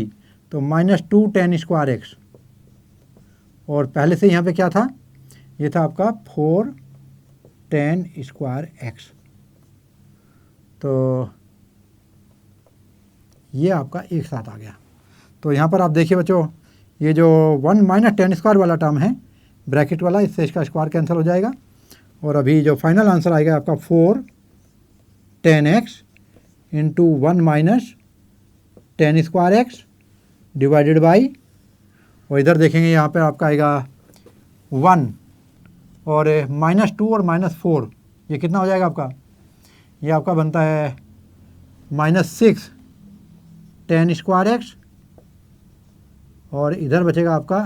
तो माइनस 2 tan स्क्वायर x, और पहले से यहाँ पे क्या था, ये था आपका 4 tan स्क्वायर x। तो ये आपका एक साथ आ गया। तो यहाँ पर आप देखिए बच्चों, ये जो 1 माइनस tan स्क्वायर वाला टर्म है ब्रैकेट वाला, इससे इसका स्क्वायर कैंसिल हो जाएगा, और अभी जो फाइनल आंसर आएगा आपका 4 tan x into 1 minus tan square x divided by, और इधर देखेंगे यहाँ पे आपका आएगा 1 और -2 और -4, ये कितना हो जाएगा आपका, ये आपका बनता है -6 tan स्क्वायर x, और इधर बचेगा आपका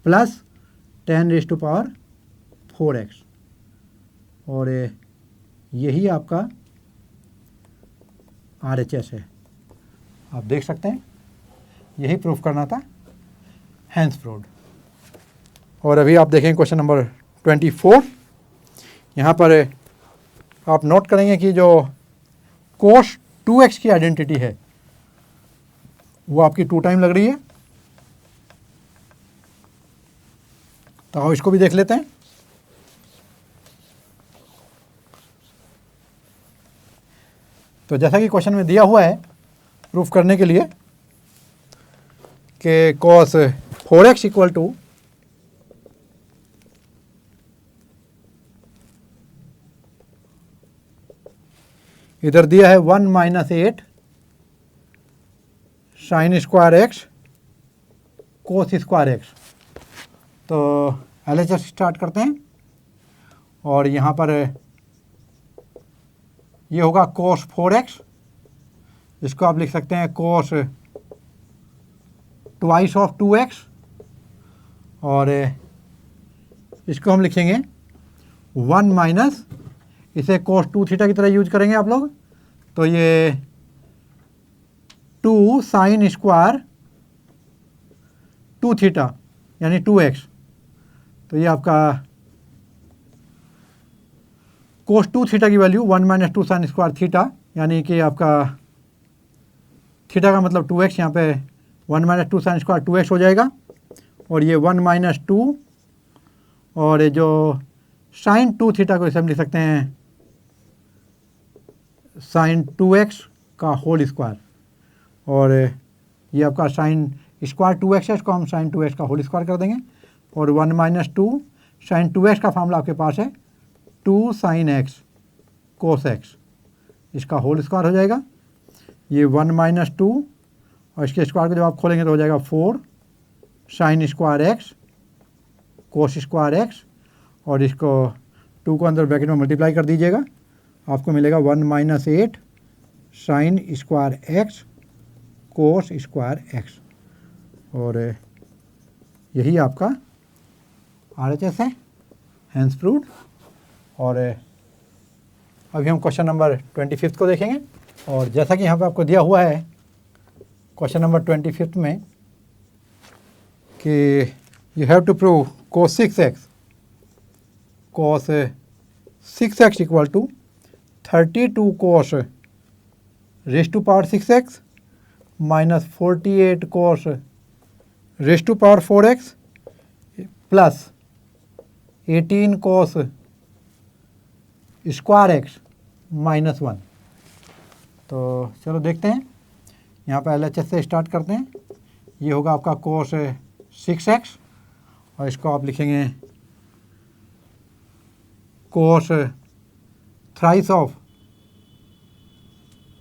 plus tan raise to power 4x, और यही आपका RHS है। आप देख सकते हैं, यही प्रूफ करना था, हेंस प्रूव्ड। और अभी आप देखें क्वेश्चन नंबर 24। यहाँ पर आप नोट करेंगे कि जो कोस 2x की आइडेंटिटी है वो आपकी 2 टाइम लग रही है। तो आओ इसको भी देख लेते हैं। तो जैसा कि क्वेश्चन में दिया हुआ है प्रूफ करने के लिए कि cos 4x इक्वल टू इधर दिया है 1 माइनस 8 साइन स्क्वायर एक्स कोस स्क्वायर एक्स। तो LHS स्टार्ट करते हैं और यहाँ पर ये होगा कोस 4x, इसको आप लिख सकते हैं कोस ट्वाइस ऑफ 2x, और इसको हम लिखेंगे 1 माइनस, इसे कोस 2 थीटा की तरह यूज करेंगे आप लोग। तो ये 2 साइन स्क्वायर 2 थीटा यानी 2x। तो ये आपका कोस 2 थीटा की value 1 minus 2 sine square theta, यानी कि आपका थीटा का मतलब 2x, यहाँ पे 1 माइनस 2 साइन स्क्वायर 2x हो जाएगा, और ये 1 माइनस 2, और ये जो साइन 2 थीटा को इसे हम लिख सकते हैं साइन 2x का होल स्क्वायर, और ये आपका साइन स्क्वायर 2x है, इसको हम साइन 2x का होल स्क्वायर कर देंगे, और 1 माइनस 2 साइन 2x का फॉर्मूला आपके पास है 2 साइन x कोस x, इसका होल स्क्वायर हो जाएगा। ये 1 माइनस 2 और इसके स्क्वायर को जब आप खोलेंगे तो हो जाएगा 4 साइन स्क्वायर x कोस स्क्वायर x, और इसको 2 को अंदर ब्रैकेट में मल्टीप्लाई कर दीजिएगा, आपको मिलेगा 1 माइनस 8 साइन स्क्वायर x कोस स्क्वायर x, और यही आपका RHS है, हैंस प्रूव्ड। और अभी हम क्वेश्चन नंबर 25 को देखेंगे, और जैसा कि यहाँ पे आपको दिया हुआ है क्वेश्चन नंबर 25 में कि you have to prove cos 6x equal to 32 cos raise to power 6x minus 48 cos raise to power 4x plus 18 cos square x minus 1। तो चलो देखते हैं, यहाँ पर LHS से स्टार्ट करते हैं। ये होगा आपका कोस 6x, और इसको आप लिखेंगे कोस थ्राइस ऑफ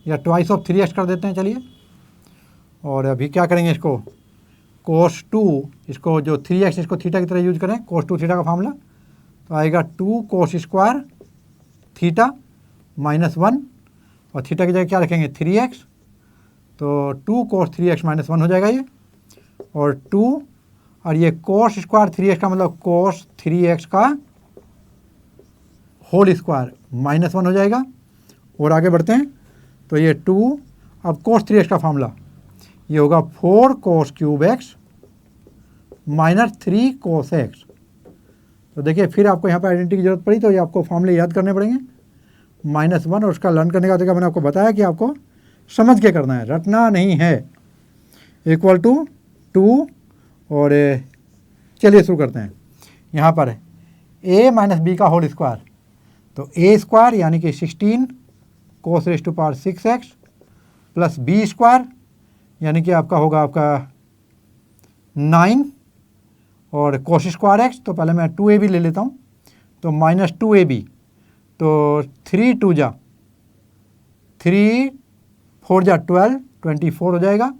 या ट्वाइस ऑफ 3x कर देते हैं, चलिए। और अभी क्या करेंगे, इसको कोस 2, इसको जो 3x इसको थीटा की तरह यूज करें, कोस 2 थीटा का फार्मूला, तो आएगा 2 कोस स्क्वायर थीटा माइनस 1, और थीटा की जगह क्या रखेंगे 3x, तो 2 कोस 3x माइनस 1 हो जाएगा ये, और 2, और ये कोस स्क्वायर 3x का मतलब कोस 3x का होल स्क्वायर माइनस 1 हो जाएगा। और आगे बढ़ते हैं, तो ये 2, अब कोस 3x का फार्मूला ये होगा 4 कोस क्यूब x माइनस 3 कोस x। तो देखिए फिर आपको यहाँ पर आइडेंटिटी की जरूरत पड़ी, तो ये आपको फॉर्मूले याद करने पड़ेंगे, -1, और उसका लर्न करने का तरीका मैंने आपको बताया कि आपको समझ के करना है, रटना नहीं है। इक्वल टू 2, और चलिए शुरू करते हैं। यहाँ पर a माइनस बी का होल स्क्वायर, तो a स्क्वायर यानी कि 16 cos raise to power 6x plus b square यानी कि आपका होगा आपका 9, और कोस स्क्वायर x, तो पहले मैं 2ab ले लेता हूँ, तो माइनस 2ab, तो 3 2 जा 3 4 जा 12 24 हो जाएगा,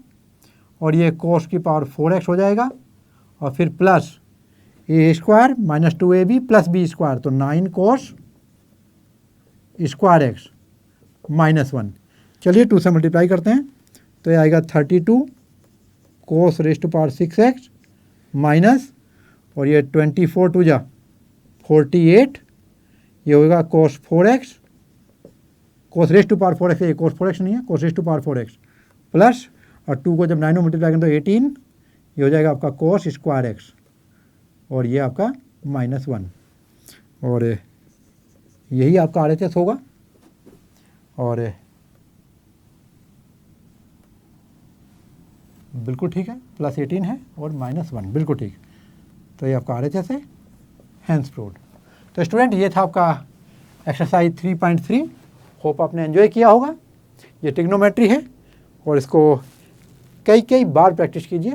और ये कोस की पावर 4x हो जाएगा, और फिर plus a square minus 2ab plus b square, तो 9 कोस स्क्वायर x माइनस 1। चलिए 2 से मल्टीप्लाई करते हैं, तो ये आएगा 32 cos raise to power 6x minus, और ये 24 2 जा 48, ये होगा cos 4x, cos raise to power 4x, ये कोस 4x नहीं है, cos raise to power 4x plus, और 2 को जब 9 में मल्टीप्लाई करें तो 18, ये हो जाएगा आपका कोस स्क्वायर x, और ये आपका -1, और यही आपका RHS होगा। और बिल्कुल ठीक है, +18 है और -1 बिल्कुल ठीक। तो ये आपका RHS है, हेंस प्रूव्ड। तो स्टूडेंट ये था आपका एक्सरसाइज 3.3। होप आपने एंजॉय किया होगा। ये ट्रिग्नोमेट्री है और इसको कई बार प्रैक्टिस कीजिए।